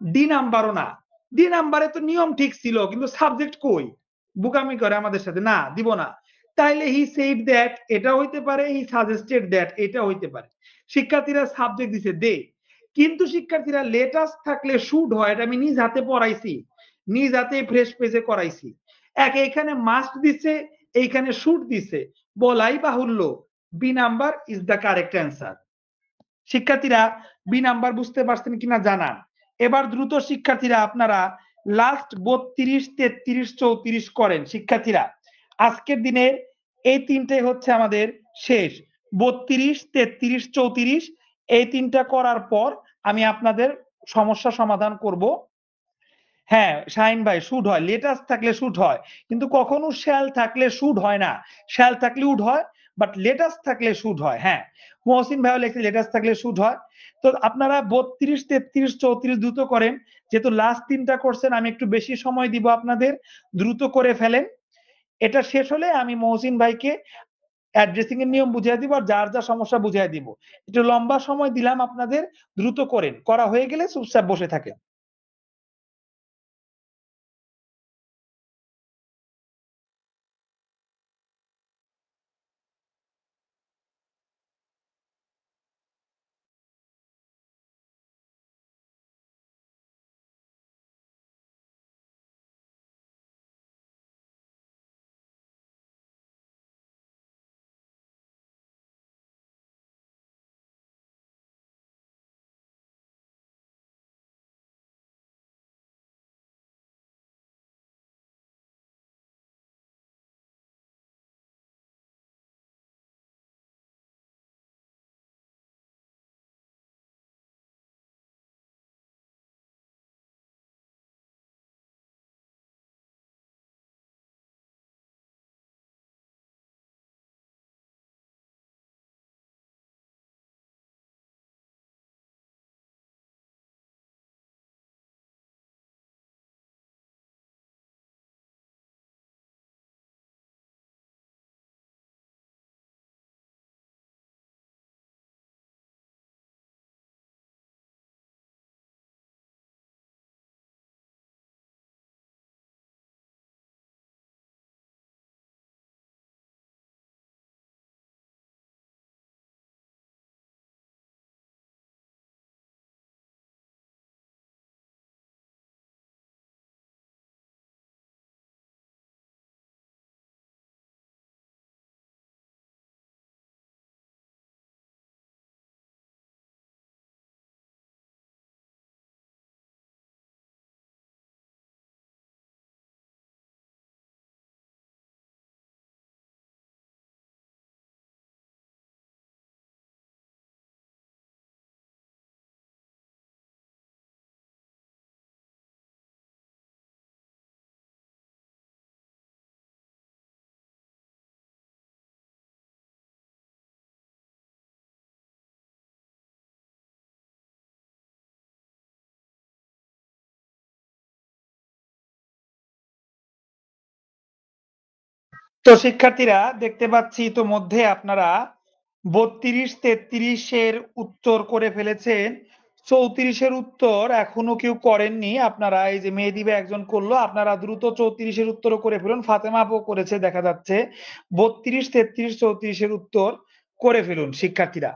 Speaker 1: ডি নাম্বারও না। ডি নাম্বারে তো নিয়ম ঠিক ছিল, কিন্তু সাবজেক্ট কই? বুকামি করে আমাদের সাথে, না দিব না। তাইলে হি সেড দ্যাট এটা হইতে পারে, হি সাজেস্টেড দ্যাট এটা হইতে পারে। শিক্ষার্থীরা সাবজেক্ট দিছে দে, কিন্তু শিক্ষার্থীরা লেটাস থাকলে শুড হয়, এটা আমি নিজ হাতে পড়াইছি, নিজ হাতে ফ্রেশ পেজে করাইছি। এখানে মাস্ট দিছে, এইখানে শুড দিছে, বলাই বাহুল্য B number is the correct answer. শিক্ষার্থীরা, বি নাম্বার বুঝতে পারছেন কিনা জানান। এবার দ্রুত শিক্ষার্থীরা আপনারা লাস্ট 32, 33, 34 করেন। শিক্ষার্থীরা, আজকের দিনের এই তিনটাই হচ্ছে আমাদের শেষ। 32, 33, 34 এই তিনটা করার পর আমি আপনাদের সমস্যা সমাধান করব। হ্যাঁ শাহিন ভাই, শুড হয়, লেটাস থাকলে শুড হয়, কিন্তু কখনো শ্যাল থাকলে শুড হয় না। শ্যাল থাকলে উড হয়, বাট লেটাস থাকলে শুড হয়। হ্যাঁ, মহসিন ভাইও লেখছে লেটাস থাকলে শুড হয়। তো আপনারা 32, 33, 34 দ্রুত করেন। যেহেতু লাস্ট তিনটা করছেন, আমি একটু বেশি সময় দিব আপনাদের, দ্রুত করে ফেলেন। এটা শেষ হলে আমি মহসিন ভাইকে অ্যাড্রেসিং এর নিয়ম বুঝিয়ে দিব আর যার যা সমস্যা বুঝিয়ে দিব। একটু লম্বা সময় দিলাম আপনাদের, দ্রুত করেন, করা হয়ে গেলে চুপচাপ বসে থাকেন। তো শিক্ষার্থীরা দেখতে পাচ্ছি ইতোমধ্যে আপনারা ৩২, ৩৩ এর উত্তর করে ফেলেছেন। ৩৪ এর উত্তর এখনো কেউ করেননি। আপনারা এই যে মেহেদী ভাই একজন করলো, আপনারা দ্রুত ৩৪ এর উত্তরও করে ফেলুন। ফাতেমা আপু করেছে দেখা যাচ্ছে। ৩২, ৩৩, ৩৪ এর উত্তর করে ফেলুন শিক্ষার্থীরা।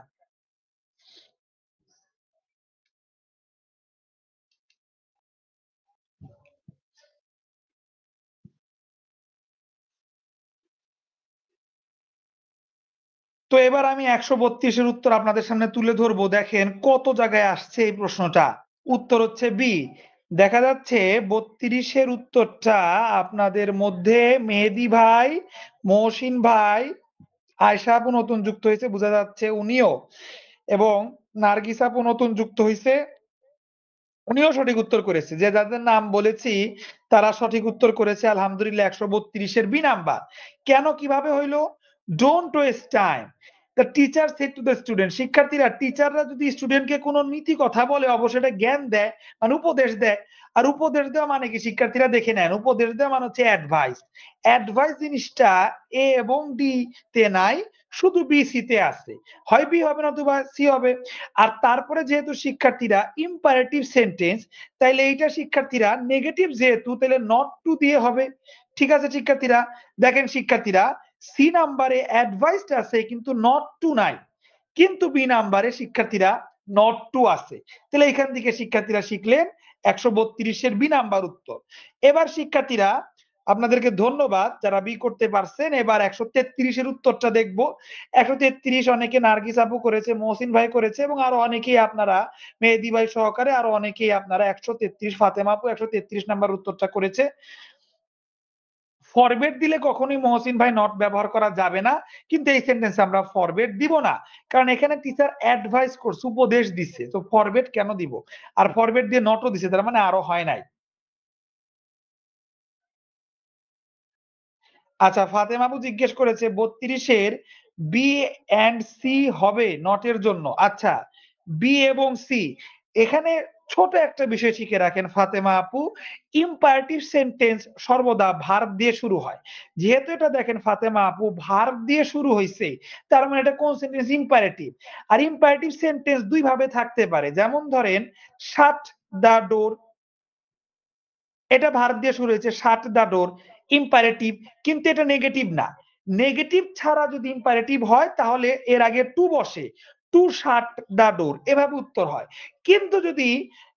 Speaker 1: তো এবার আমি ১৩২ এর উত্তর আপনাদের সামনে তুলে ধরবো। দেখেন কত জায়গায় আসছে এই প্রশ্নটা। উত্তর হচ্ছে বি। দেখা যাচ্ছে ৩২ এর উত্তরটা আপনাদের মধ্যে মেহেদী ভাই, মহসিন ভাই, আয়েশা আপু নতুন যুক্ত হয়েছে, বোঝা যাচ্ছে উনিও, এবং নার্গিস আপু নতুন যুক্ত হয়েছে, উনিও সঠিক উত্তর করেছে। যে যাদের নাম বলেছি তারা সঠিক উত্তর করেছে আলহামদুলিল্লাহ। ১৩২ এর বি নাম্বার। কেন কিভাবে হইলো? Don't waste time. The teacher said to the student. শিক্ষার্থীরা, টিচাররা যদি স্টুডেন্টকে কোনো নীতি কথা বলে অবশ্যই এটা জ্ঞান দেয়, মানে উপদেশ দেয়। আর উপদেশ দেওয়া মানে কি শিক্ষার্থীরা দেখে নেন, উপদেশ দেওয়া মানে হচ্ছে অ্যাডভাইস। অ্যাডভাইস জিনিসটা এ এবং ডি তে নাই, শুধু বি সি তে আছে। হয় বি হবে নতুবা সি হবে। আর তারপরে যেহেতু শিক্ষার্থীরা ইম্পারেটিভ সেন্টেন্স, তাইলে এইটা শিক্ষার্থীরা নেগেটিভ যেহেতু, তাহলে নট টু দিয়ে হবে। ঠিক আছে শিক্ষার্থীরা? দেখেন শিক্ষার্থীরা, সি নাম্বারে অ্যাডভাইসড আছে কিন্তু নট টু নাই, কিন্তু বি নাম্বারে শিক্ষার্থীরা নট টু আছে। তাহলে এখান থেকে শিক্ষার্থীরা শিখলেন ১৩২ এর বি নাম্বার উত্তর। এবার শিক্ষার্থীরা আপনাদেরকে ধন্যবাদ যারা বি করতে পারছেন। এবার ১৩৩ এর উত্তরটা দেখব। ১৩৩ অনেকে নার্গিস আপু করেছে, মহসিন ভাই করেছে, এবং আরো অনেকেই আপনারা মেহেদী ভাই সহকারে আরো অনেকেই আপনারা ১৩৩, ফাতেমা আপু ১৩৩ নাম্বার উত্তরটা করেছে। ফরমেট দিলে কখনোই মহসিন ভাই নট ব্যবহার করা যাবে না, কিন্তু এই সেন্টেন্সে আমরা ফরমেট দিব না, কারণ এখানে টিচার অ্যাডভাইস করছে, উপদেশ দিচ্ছে, তো ফরমেট কেন দিব? আর ফরমেট দিয়ে নটও দিছে, তার মানে আরো হয় নাই। আচ্ছা, ফাতেমা আপু জিজ্ঞেস করেছে ৩২ এর বি এন্ড সি হবে নটের জন্য। আচ্ছা, বি এবং সি, এখানে ছোট একটা বিষয় শিখে রাখেন ফাতেমা আপু, ইম্পারেটিভ সেন্টেন্স সর্বদা ভার্ব দিয়ে শুরু হয়। যেহেতু এটা দেখেন ফাতেমা আপু ভার্ব দিয়ে শুরু হয়েছে, তার মানে এটা কোন সেন্টেন্স? ইম্পারেটিভ। আর ইম্পারেটিভ সেন্টেন্স দুই ভাবে থাকতে পারে, যেমন ধরেন শাট দ্য ডোর, এটা ভার্ব দিয়ে শুরু হয়েছে, শাট দ্য ডোর ইম্পারেটিভ, কিন্তু এটা নেগেটিভ না। নেগেটিভ ছাড়া যদি ইম্পারেটিভ হয় তাহলে এর আগে টু বসে, টু শাট দ্য ডোর, এভাবে উত্তর হয়। কিন্তু যদি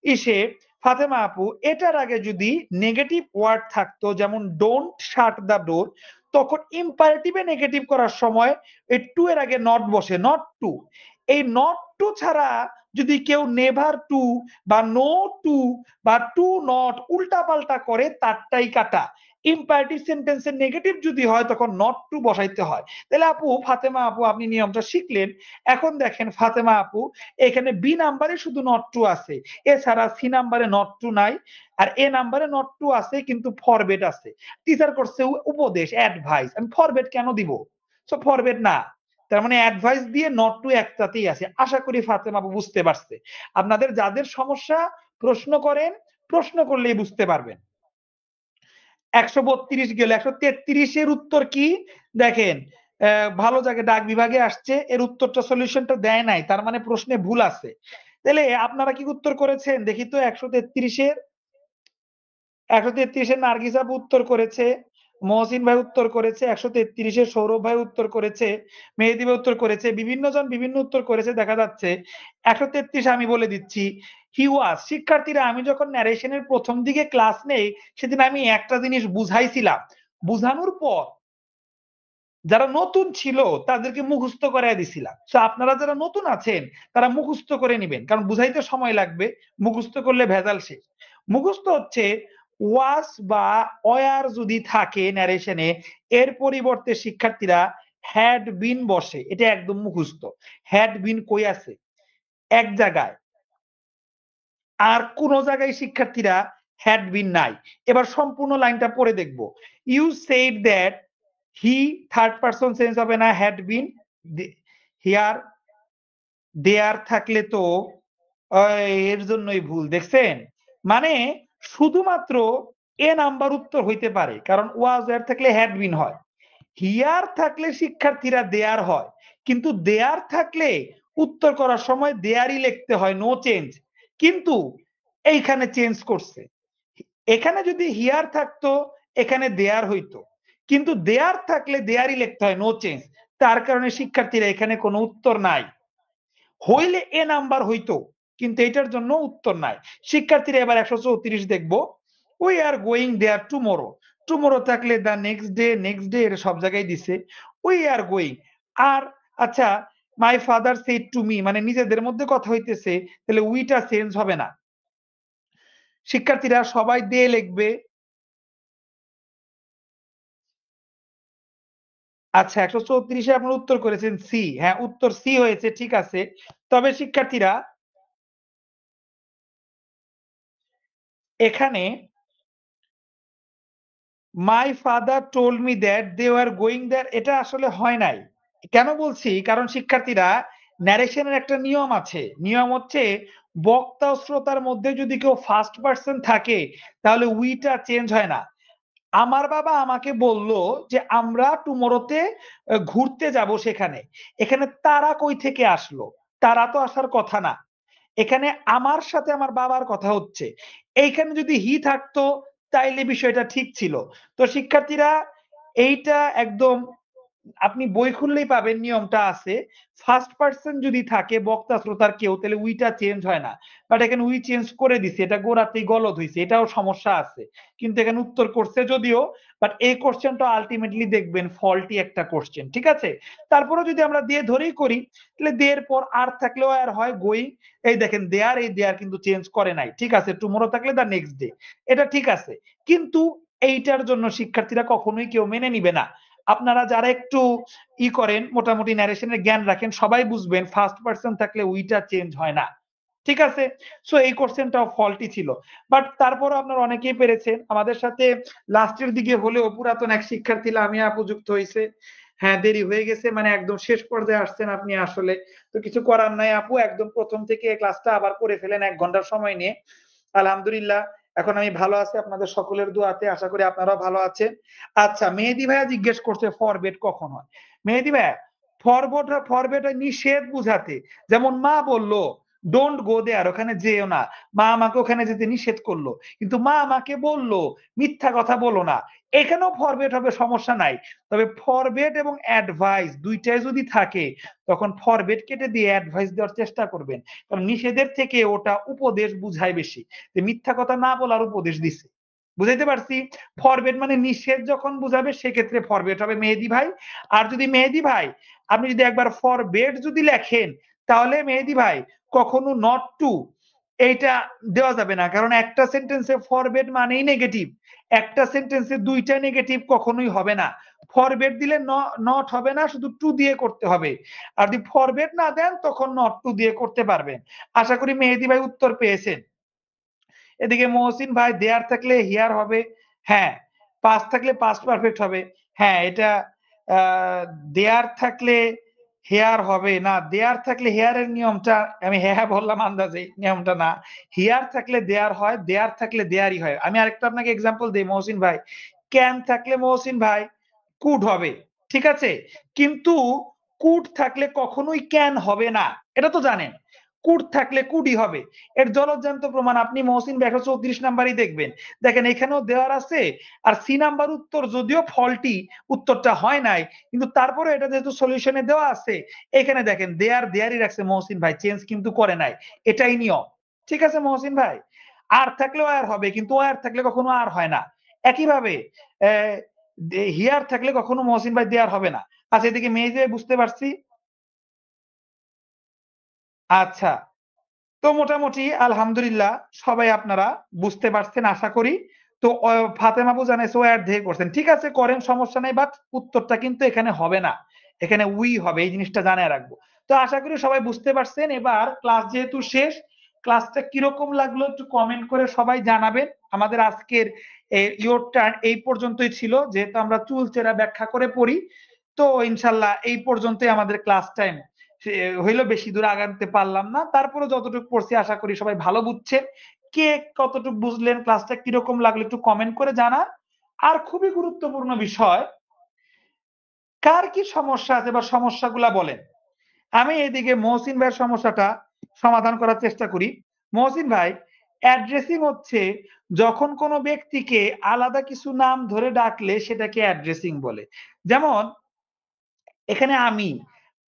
Speaker 1: ইসে ফাতেমা আপু এটার আগে যদি নেগেটিভ ওয়ার্ড থাকতো, যেমন ডোন্ট শাট দ্য ডোর, তখন ইম্পারেটিভে নেগেটিভ করার সময় এই টু এর আগে নট বসে, নট টু। এই নট টু ছাড়া যদি কেউ নেভার টু বা নো টু বা টু নট উল্টা পাল্টা করে, তারটাই কাটা। ইম্পারেটিভ সেন্টেন্সের নেগেটিভ যদি হয় তখন নট টু বসাইতে হয়। তাহলে আপু ফাতেমা আপু আপনি নিয়মটা শিখলেন। এখন দেখেন ফাতেমা আপু এখানে বি নাম্বারে শুধু নট টু আছে, এছাড়া সি নাম্বারে নট টু নাই, আর এ নাম্বারে নট টু আছে কিন্তু ফরবেট আছে। টিচার করছে উপদেশ, অ্যাডভাইস, আমি ফরবেট কেন দিব? সো ফরবেট না, তার মানে অ্যাডভাইস দিয়ে নট টু একটাতেই আছে। আশা করি ফাতেমা আপু বুঝতে পারছে। আপনাদের যাদের সমস্যা প্রশ্ন করেন, প্রশ্ন করলেই বুঝতে পারবেন। 132 গেল, 133 এর উত্তর কি দেখেন? ভালো জায়গায় ডাক বিভাগে আসছে, এর উত্তরটা সলিউশনটা দেয় নাই, তার মানে প্রশ্নে ভুল আছে। তাহলে আপনারা কি উত্তর করেছেন দেখি তো? 133 এর 133 এর নার্গিস আপু উত্তর করেছে, মহসিন ভাই উত্তর করেছে, 133 এর সৌরভ ভাই উত্তর করেছে, মেহেদী ভাই উত্তর করেছে, বিভিন্ন জন বিভিন্ন উত্তর করেছে দেখা যাচ্ছে। 133 আমি বলে দিচ্ছি, হি ওয়াজ। শিক্ষার্থীরা আমি যখন ন্যারেশনের প্রথম দিকে ক্লাস নেই, সেদিন আমি একটা জিনিস বুঝাইছিলাম, বুঝানোর পর যারা নতুন ছিল তাদেরকে মুখস্থ করাই দিছিলাম। সো আপনারা যারা নতুন আছেন তারা মুখস্থ করে নিবেন, কারণ বুঝাইতে সময় লাগবে, মুখস্থ করলে ভেজাল শেষ। মুখস্থ হচ্ছে ওয়াজ বা ওয়ার যদি থাকে ন্যারেশনে, এর পরিবর্তে শিক্ষার্থীরা হ্যাড বিন বসে, এটা একদম মুখস্থ। হ্যাড বিন কই আছে? এক জায়গায়, আর কোন জায়গায় শিক্ষার্থীরা হ্যাড বিন নাই। এবার সম্পূর্ণ লাইনটা পড়ে দেখব। You said that he, third person sense হবে না, হ্যাড বিন। হিয়ার দেয়ার থাকলে তো এর জন্যই ভুল, দেখছেন? মানে শুধুমাত্র এ নাম্বার উত্তর হইতে পারে, কারণ ওয়াজ এর থাকলে হ্যাড বিন হয়, হিয়ার থাকলে শিক্ষার্থীরা দেয়ার হয়, কিন্তু দেয়ার থাকলে উত্তর করার সময় দেয়ারই লিখতে হয়, নো চেঞ্জ। কিন্তু এইখানে চেঞ্জ করছে, এখানে যদি হিয়ার থাকতো এখানে দেয়ার হইতো, কিন্তু দেয়ার থাকলে দেয়ারই লিখতে হয়, নো চেঞ্জ। তার কারণে শিক্ষার্থীরা এখানে কোনো উত্তর নাই। হইলে এ নাম্বার হইতো, কিন্তু এটার জন্য উত্তর নাই। শিক্ষার্থীরা এবার 134 দেখবো। We are going there tomorrow, tomorrow থাকলে the next day, next day এর সব জায়গায় দিছে। We are going. আর আচ্ছা, my father said to me, মানে নিজেদের মধ্যে কথা হইতেছে, তাহলে উইটা চেঞ্জ হবে না। শিক্ষার্থীরা সবাই দে লিখবে। আচ্ছা, 134 এ আপনারা উত্তর করেছেন সি। হ্যাঁ, উত্তর সি হয়েছে, ঠিক আছে। তবে শিক্ষার্থীরা এখানে my father told me that they were going there, এটা আসলে হয় নাই। কেন বলছি? কারণ শিক্ষার্থীরা ন্যারেশনের একটা নিয়ম আছে, নিয়ম হচ্ছে বক্তা ও শ্রোতার মধ্যে যদি কেউ ফার্স্ট পারসন থাকে তাহলে উইটা চেঞ্জ হয় না। আমার বাবা আমাকে বলল যে আমরা টুমরোতে ঘুরতে যাব সেখানে। এখানে তারা কই থেকে আসলো? তারা তো আসার কথা না। এখানে আমার সাথে আমার বাবার কথা হচ্ছে। এইখানে যদি হি থাকতো তাইলে বিষয়টা ঠিক ছিল। তো শিক্ষার্থীরা এইটা একদম আপনি বই খুললেই পাবেন, নিয়মটা আছে। ফার্স্ট পারসন যদি থাকে বক্তা শ্রোতার কেউ, তাহলে উইটা চেঞ্জ হয় না। বাট এখানে উই চেঞ্জ করে দিছে, এটা গোড়াতেই গলদ হইছে, এটাও সমস্যা আছে। কিন্তু এখানে উত্তর করছে যদিও, বাট এই কোশ্চেনটা আলটিমেটলি দেখবেন ফল্টি একটা কোশ্চেন, ঠিক আছে? তারপরে যদি আমরা দিয়ে ধরেই করি, তাহলে দেয়ের পর আর থাকলেও আর হয় গোয়িং। এই দেখেন দেয়ার, এই দেয়ার কিন্তু চেঞ্জ করে নাই, ঠিক আছে? টুমরো থাকলে দা নেক্সট ডে, এটা ঠিক আছে। কিন্তু এইটার জন্য শিক্ষার্থীরা কখনোই কেউ মেনে নিবে না। আপনারা যারা একটু করেন, মোটামুটি ন্যারেশনের জ্ঞান রাখেন, সবাই বুঝবেন ফার্স্ট পারসন থাকলে উইটা চেঞ্জ হয় না, ঠিক আছে? সো এই কোশ্চেনটাও ফল্টি ছিল, বাট তারপরও আপনারা অনেকেই পেরেছেন। আমাদের সাথে লাস্টের দিকে হলেও পুরাতন এক শিক্ষার্থী লামিয়া আপু যুক্ত হয়েছে। হ্যাঁ দেরি হয়ে গেছে, মানে একদম শেষ পর্যায়ে আসছেন আপনি আসলে। তো কিছু করার নাই আপু, একদম প্রথম থেকে ক্লাসটা আবার করে ফেলেন ১ ঘন্টার সময় নিয়ে। আলহামদুলিল্লাহ এখন আমি ভালো আছি আপনাদের সকলের দোয়াতে, আশা করি আপনারাও ভালো আছেন। আচ্ছা মেহেদী ভাইয়া জিজ্ঞেস করছে ফরবেট কখন হয়? মেহেদী ভাইয়া ফরবেট হয় নিষেধ বুঝাতে। যেমন মা বলল ডোন্ট গো দেয়ার, ওখানে যেও না। মা আমাকে ওখানে যেতে নিষেধ করলো। কিন্তু মা আমাকে বলল মিথ্যা কথা বলো না। এখানেও ফরবেট হবে, সমস্যা নাই। তবে ফরবেট এবং অ্যাডভাইস ২ টাই যদি থাকে তখন ফরবেট কেটে দিয়ে অ্যাডভাইস দেওয়ার চেষ্টা করবেন। কারণ নিষেধের থেকে ওটা উপদেশ বুঝায় বেশি। যে মিথ্যা কথা না বলার উপদেশ দিছে। বুঝাইতে পারছি? ফরবেট মানে নিষেধ যখন বুঝাবে সেক্ষেত্রে ফরবেট হবে মেহেদী ভাই। আর যদি মেহেদী ভাই আপনি যদি একবার ফরবেট যদি লেখেন তাহলে মেহেদী ভাই কখনো নট টু এইটা দেওয়া যাবে না। কারণ একটা সেন্টেন্সে ফরবেট মানেই নেগেটিভ। একটা সেন্টেন্সে ২ টা নেগেটিভ কখনোই হবে না। ফরবেট দিলে নট হবে না, শুধু টু দিয়ে করতে হবে। আর যদি ফরবেট না দেন তখন নট টু দিয়ে করতে পারবেন। আশা করি মেহেদী ভাই উত্তর পেয়েছেন। এদিকে মহসিন ভাই দেয়ার থাকলে হিয়ার হবে। হ্যাঁ, পাস্ট থাকলে পাস্ট পারফেক্ট হবে। হ্যাঁ, এটা দেয়ার থাকলে হেয়ার হবে না। দেয়ার থাকলে হেয়ারের নিয়মটা আমি হ্যাঁ বললাম আন্দাজে, নিয়মটা না। হিয়ার থাকলে দেয়ার হয়, দেয়ার থাকলে দেয়ারই হয়। আমি আরেকটা আপনাকে এক্সাম্পল দেই মহসিন ভাই। ক্যান থাকলে মহসিন ভাই কুড হবে। ঠিক আছে? কিন্তু কুড থাকলে কখনোই ক্যান হবে না। এটা তো জানেন। কুড থাকলে কুডই হবে। এর জলজ্যান্ত প্রমাণ আপনি মহসিন ভাই ১৩৪ নাম্বারই দেখবেন। দেখেন এখানেও দেওয়ার আছে। আর সি নাম্বার উত্তর যদিও ফল্টি, উত্তরটা হয় নাই, কিন্তু তারপরে এটা যেহেতু সলিউশনে দেওয়া আছে, এখানে দেখেন দেয়ারই রাখছে মহসিন ভাই, চেঞ্জ কিন্তু করে নাই। এটাই নিয়ম। ঠিক আছে মহসিন ভাই? আর থাকলেও আর হবে, কিন্তু আর থাকলে কখনো আর হয় না। একইভাবে হিয়ার থাকলে কখনো মহসিন ভাই দেয়ার হবে না। আচ্ছা এদিকে মেয়ে বুঝতে পারছি। আচ্ছা তো মোটামুটি আলহামদুলিল্লাহ সবাই আপনারা বুঝতে পারছেন আশা করি। তো ফাতেমা আপু জানাইছে ও অ্যাড দিয়ে করছেন, ঠিক আছে করেন সমস্যা নেই, বাট উত্তরটা কিন্তু এখানে হবে না, এখানে উই হবে, এই জিনিসটা জানায় রাখবো। তো আশা করি সবাই বুঝতে পারছেন। এবার ক্লাস যেহেতু শেষ, ক্লাসটা কিরকম লাগলো একটু কমেন্ট করে সবাই জানাবেন। আমাদের আজকের ইয়োর টার্ন এই পর্যন্তই ছিল, যেহেতু আমরা চুলচেরা ব্যাখ্যা করে পড়ি। তো ইনশাল্লাহ এই পর্যন্তই আমাদের ক্লাস টাইম হইলো, বেশি দূর আগাতে পারলাম না, তারপরে যতটুকু পড়ছি আশা করি সবাই ভালো বুঝছেন। কে কতটুকু বুঝলেন, ক্লাসটা কিরকম লাগলো একটু কমেন্ট করে জানান। আর খুবই গুরুত্বপূর্ণ বিষয়, কার কি সমস্যা আছে বা সমস্যাগুলা বলেন। আমি এদিকে মহসিন ভাইয়ের সমস্যাটা সমাধান করার চেষ্টা করি। মহসিন ভাই, অ্যাড্রেসিং হচ্ছে যখন কোনো ব্যক্তিকে আলাদা কিছু নাম ধরে ডাকলে সেটাকে অ্যাড্রেসিং বলে। যেমন এখানে আমি,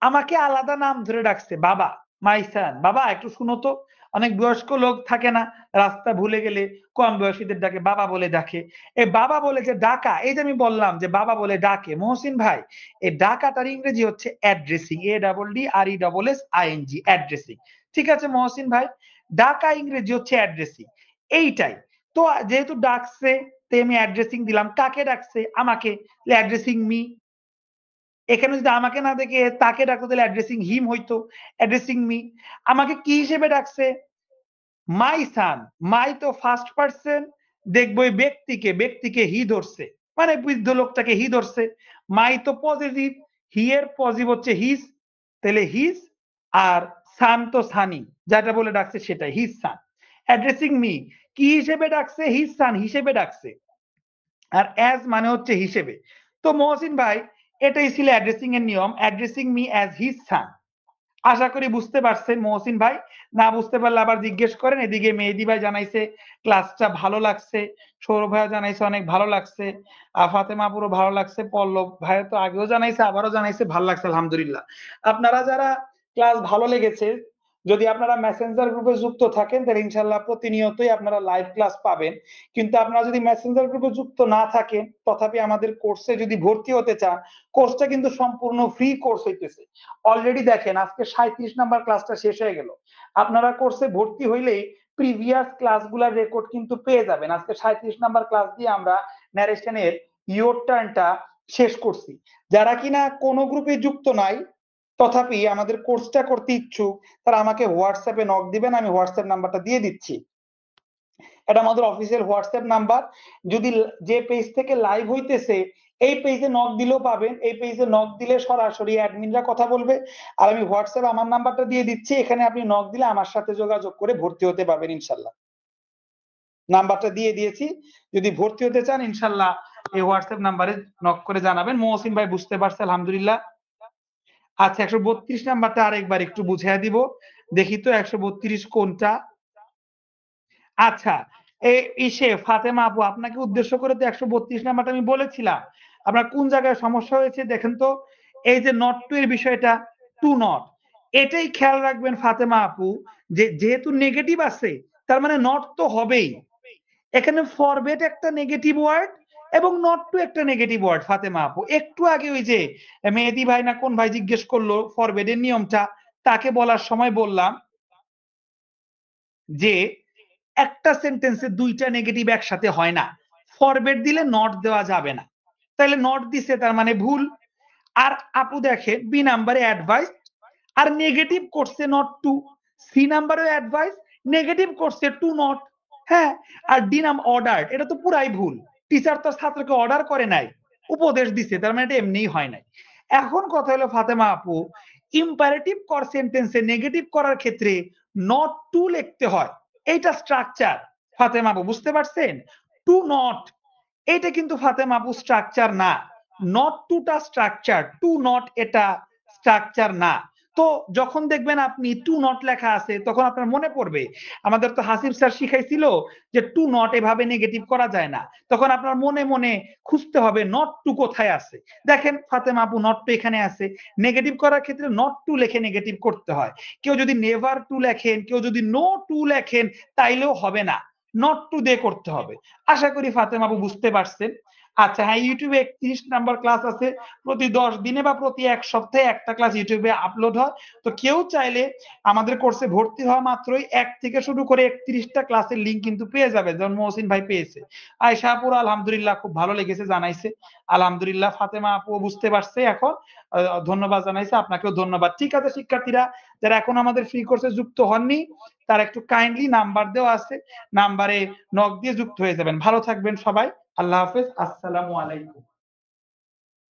Speaker 1: আমাকে আলাদা নাম ধরে ডাকছে বাবা, মাই সান, বাবা একটু শুনো তো। অনেক বয়স্ক লোক থাকে না, রাস্তা ভুলে গেলে কম বয়সীদের ডাকে বাবা বলে ডাকে। এই বাবা বলে যে ডাকা, এই যে আমি বললাম যে বাবা বলে ডাকে, মহসিন ভাই এই ডাকাটার ইংরেজি হচ্ছে অ্যাড্রেসিং, ADDRESSING, অ্যাড্রেসিং। ঠিক আছে মহসিন ভাই, ডাকা ইংরেজি হচ্ছে অ্যাড্রেসিং, এইটাই। তো যেহেতু ডাকছে তেমনি অ্যাড্রেসিং দিলাম, কাকে ডাকছে আমাকে, অ্যাড্রেসিং মি। এখানে যদি আমাকে না দেখে তাকে ডাকতো তাহলে অ্যাড্রেসিং হিম হইতো, অ্যাড্রেসিং মি। আমাকে কি হিসেবে ডাকছে, মাই সান, মাই তো ফার্স্ট পারসন, দেখবো এই ব্যক্তিকে হি ধরছে, মানে বৃদ্ধ লোকটাকে হি ধরছে। মাই তো পজিটিভ, হি এর পজিটিভ হচ্ছে হিস, তাহলে হিস। আর সান তো সানি, যেটা বলে ডাকছে সেটাই হিস সান। অ্যাড্রেসিং মি কি হিসেবে ডাকছে, হিস সান হিসেবে ডাকছে। আর অ্যাজ মানে হচ্ছে হিসেবে। তো মহসিন ভাই এটাই ছিল অ্যাড্রেসিং এর নিয়ম, addressing me as his son. আশা করি বুঝতে পারছেন মহসিন ভাই। না বুঝতে পারলে আবার জিজ্ঞেস করেন। এদিকে মেহেদী ভাই জানাইছে ক্লাসটা ভালো লাগছে, সৌরভ ভাইয়া জানাইছে অনেক ভালো লাগছে, ফাতেমা পুরো ভালো লাগছে, পল্লব ভাই তো আগেও জানাইছে আবারও জানাইছে ভালো লাগছে আলহামদুলিল্লাহ। আপনারা যারা ক্লাস ভালো লেগেছে, যদি আপনারা মেসেঞ্জার গ্রুপে যুক্ত থাকেন তাহলে ইনশাল্লাহ প্রতিনিয়তই আপনারা লাইভ ক্লাস পাবেন। কিন্তু আপনারা যদি মেসেঞ্জার গ্রুপে যুক্ত না থাকেন, তথাপি আমাদের কোর্সে যদি ভর্তি হতে চান, কোর্সটা কিন্তু সম্পূর্ণ ফ্রি কোর্স হইতেছে। অলরেডি দেখেন আজকে ৩৭ নাম্বার ক্লাসটা শেষ হয়ে গেল। আপনারা কোর্সে ভর্তি হইলেই প্রিভিয়াস ক্লাসগুলোর রেকর্ড কিন্তু পেয়ে যাবেন। আজকে ৩৭ নাম্বার ক্লাস দিয়ে আমরা ন্যারেশনের ইয়োর টার্নটা শেষ করছি। যারা কিনা কোনো গ্রুপে যুক্ত নাই তথাপি আমাদের কোর্সটা করতে ইচ্ছুক, তারা আমাকে হোয়াটসঅ্যাপে নক দিবেন, আমি হোয়াটসঅ্যাপ নাম্বারটা দিয়ে দিচ্ছি। এটা আমাদের অফিসিয়াল হোয়াটসঅ্যাপ নাম্বার। যদি যে পেজ থেকে লাইভ হইতেছে এই পেজে নক দিলেও পাবেন, এই পেজে নক দিলে সরাসরি অ্যাডমিনরা কথা বলবে, আর আমি হোয়াটসঅ্যাপে আমার নাম্বারটা দিয়ে দিচ্ছি, এখানে আপনি নক দিলে আমার সাথে যোগাযোগ করে ভর্তি হতে পারবেন ইনশাল্লাহ। নাম্বারটা দিয়ে দিয়েছি, যদি ভর্তি হতে চান ইনশাল্লাহ এই হোয়াটসঅ্যাপ নাম্বারে নক করে জানাবেন। মহসিন ভাই বুঝতে পারছে আলহামদুলিল্লাহ। আচ্ছা 132 নাম্বারটা আরেকবার একটু বুঝিয়ে দিব, দেখি তো 132 কোনটা। আচ্ছা ইসে ফাতেমা আপু, আপনাকে উদ্দেশ্য করে তো 132 নাম্বারটা আমি বলেছিলাম, আপনার কোন জায়গায় সমস্যা হয়েছে দেখেন তো। এই যে নট টু এর বিষয়টা, টু নট, এটাই খেয়াল রাখবেন ফাতেমা আপু, যে যেহেতু নেগেটিভ আছে তার মানে নট তো হবেই। এখানে ফরবেট একটা নেগেটিভ ওয়ার্ড এবং নট টু একটা নেগেটিভ ওয়ার্ড ফাতেমা আপু। একটু আগে ওই যে মেহেদি ভাই না কোন ভাই জিজ্ঞেস করলো ফরবেটের নিয়মটা, তাকে বলার সময় বললাম যে একটা সেন্টেন্সে দুইটা নেগেটিভ একসাথে হয় না, ফরবেট দিলে নট দেওয়া যাবে না, তাহলে নট দিছে তার মানে ভুল। আর আপু দেখেন বি নাম্বারে অ্যাডভাইস আর নেগেটিভ করছে নট টু, সি নাম্বারে অ্যাডভাইস নেগেটিভ করছে টু নট। হ্যাঁ, আর ডি নাম অর্ডার, এটা তো পুরাই ভুল, টিচার তো ছাত্রকে অর্ডার করে নাই, উপদেশ দিছে, তার মানে এটা এমনিই হয় নাই। এখন কথা হলো ফাতেমা আপু, ইম্পারেটিভ কর সেন্টেন্সে নেগেটিভ করার ক্ষেত্রে নট টু লিখতে হয়, এইটা স্ট্রাকচার ফাতেমা আপু, বুঝতে পারছেন? টু নট, এটা কিন্তু ফাতেমা আপু স্ট্রাকচার না, নট টুটা স্ট্রাকচার, টু নট এটা স্ট্রাকচার না। তো যখন দেখবেন আপনি টু নট লেখা আছে তখন আপনার মনে পড়বে আমাদের তো হাসিব স্যার শিখাইছিল যে টু নট এভাবে নেগেটিভ করা যায় না, তখন আপনার মনে মনে খুঁজতে হবে নট টু কোথায় আছে। দেখেন ফাতেমা আপু নট টু এখানে আছে, নেগেটিভ করার ক্ষেত্রে নট টু লেখে নেগেটিভ করতে হয়। কেউ যদি নেভার টু লেখেন, কেউ যদি নো টু লেখেন, তাইলেও হবে না, নট টু দিয়ে করতে হবে। আশা করি ফাতেমা আপু বুঝতে পারছেন। আচ্ছা হ্যাঁ, ইউটিউবে 31 নাম্বার ক্লাস আছে, প্রতি 10 দিনে বা প্রতি এক সপ্তাহে একটা ক্লাস ইউটিউবে আপলোড হয়। তো কেউ চাইলে আমাদের কোর্সে ভর্তি হওয়া মাত্রই 1 থেকে শুরু করে 31টা ক্লাসের লিংক কিন্তু পেয়ে যাবে, যেমন মহসিন ভাই পেয়েছে, আয়েশা আপুর আলহামদুলিল্লাহ খুব ভালো লেগেছে জানাইছে, আলহামদুলিল্লাহ ফাতেমা আপু বুঝতে পারছে এখন, ধন্যবাদ জানাইছে, আপনাকেও ধন্যবাদ। ঠিক আছে শিক্ষার্থীরা, যারা এখন আমাদের ফ্রি কোর্সে যুক্ত হননি তারা একটু কাইন্ডলি নাম্বার দেওয়া আছে, নাম্বারে নক দিয়ে যুক্ত হয়ে যাবেন। ভালো থাকবেন সবাই, আল্লাহ হাফেজ, আসসালামু আলাইকুম।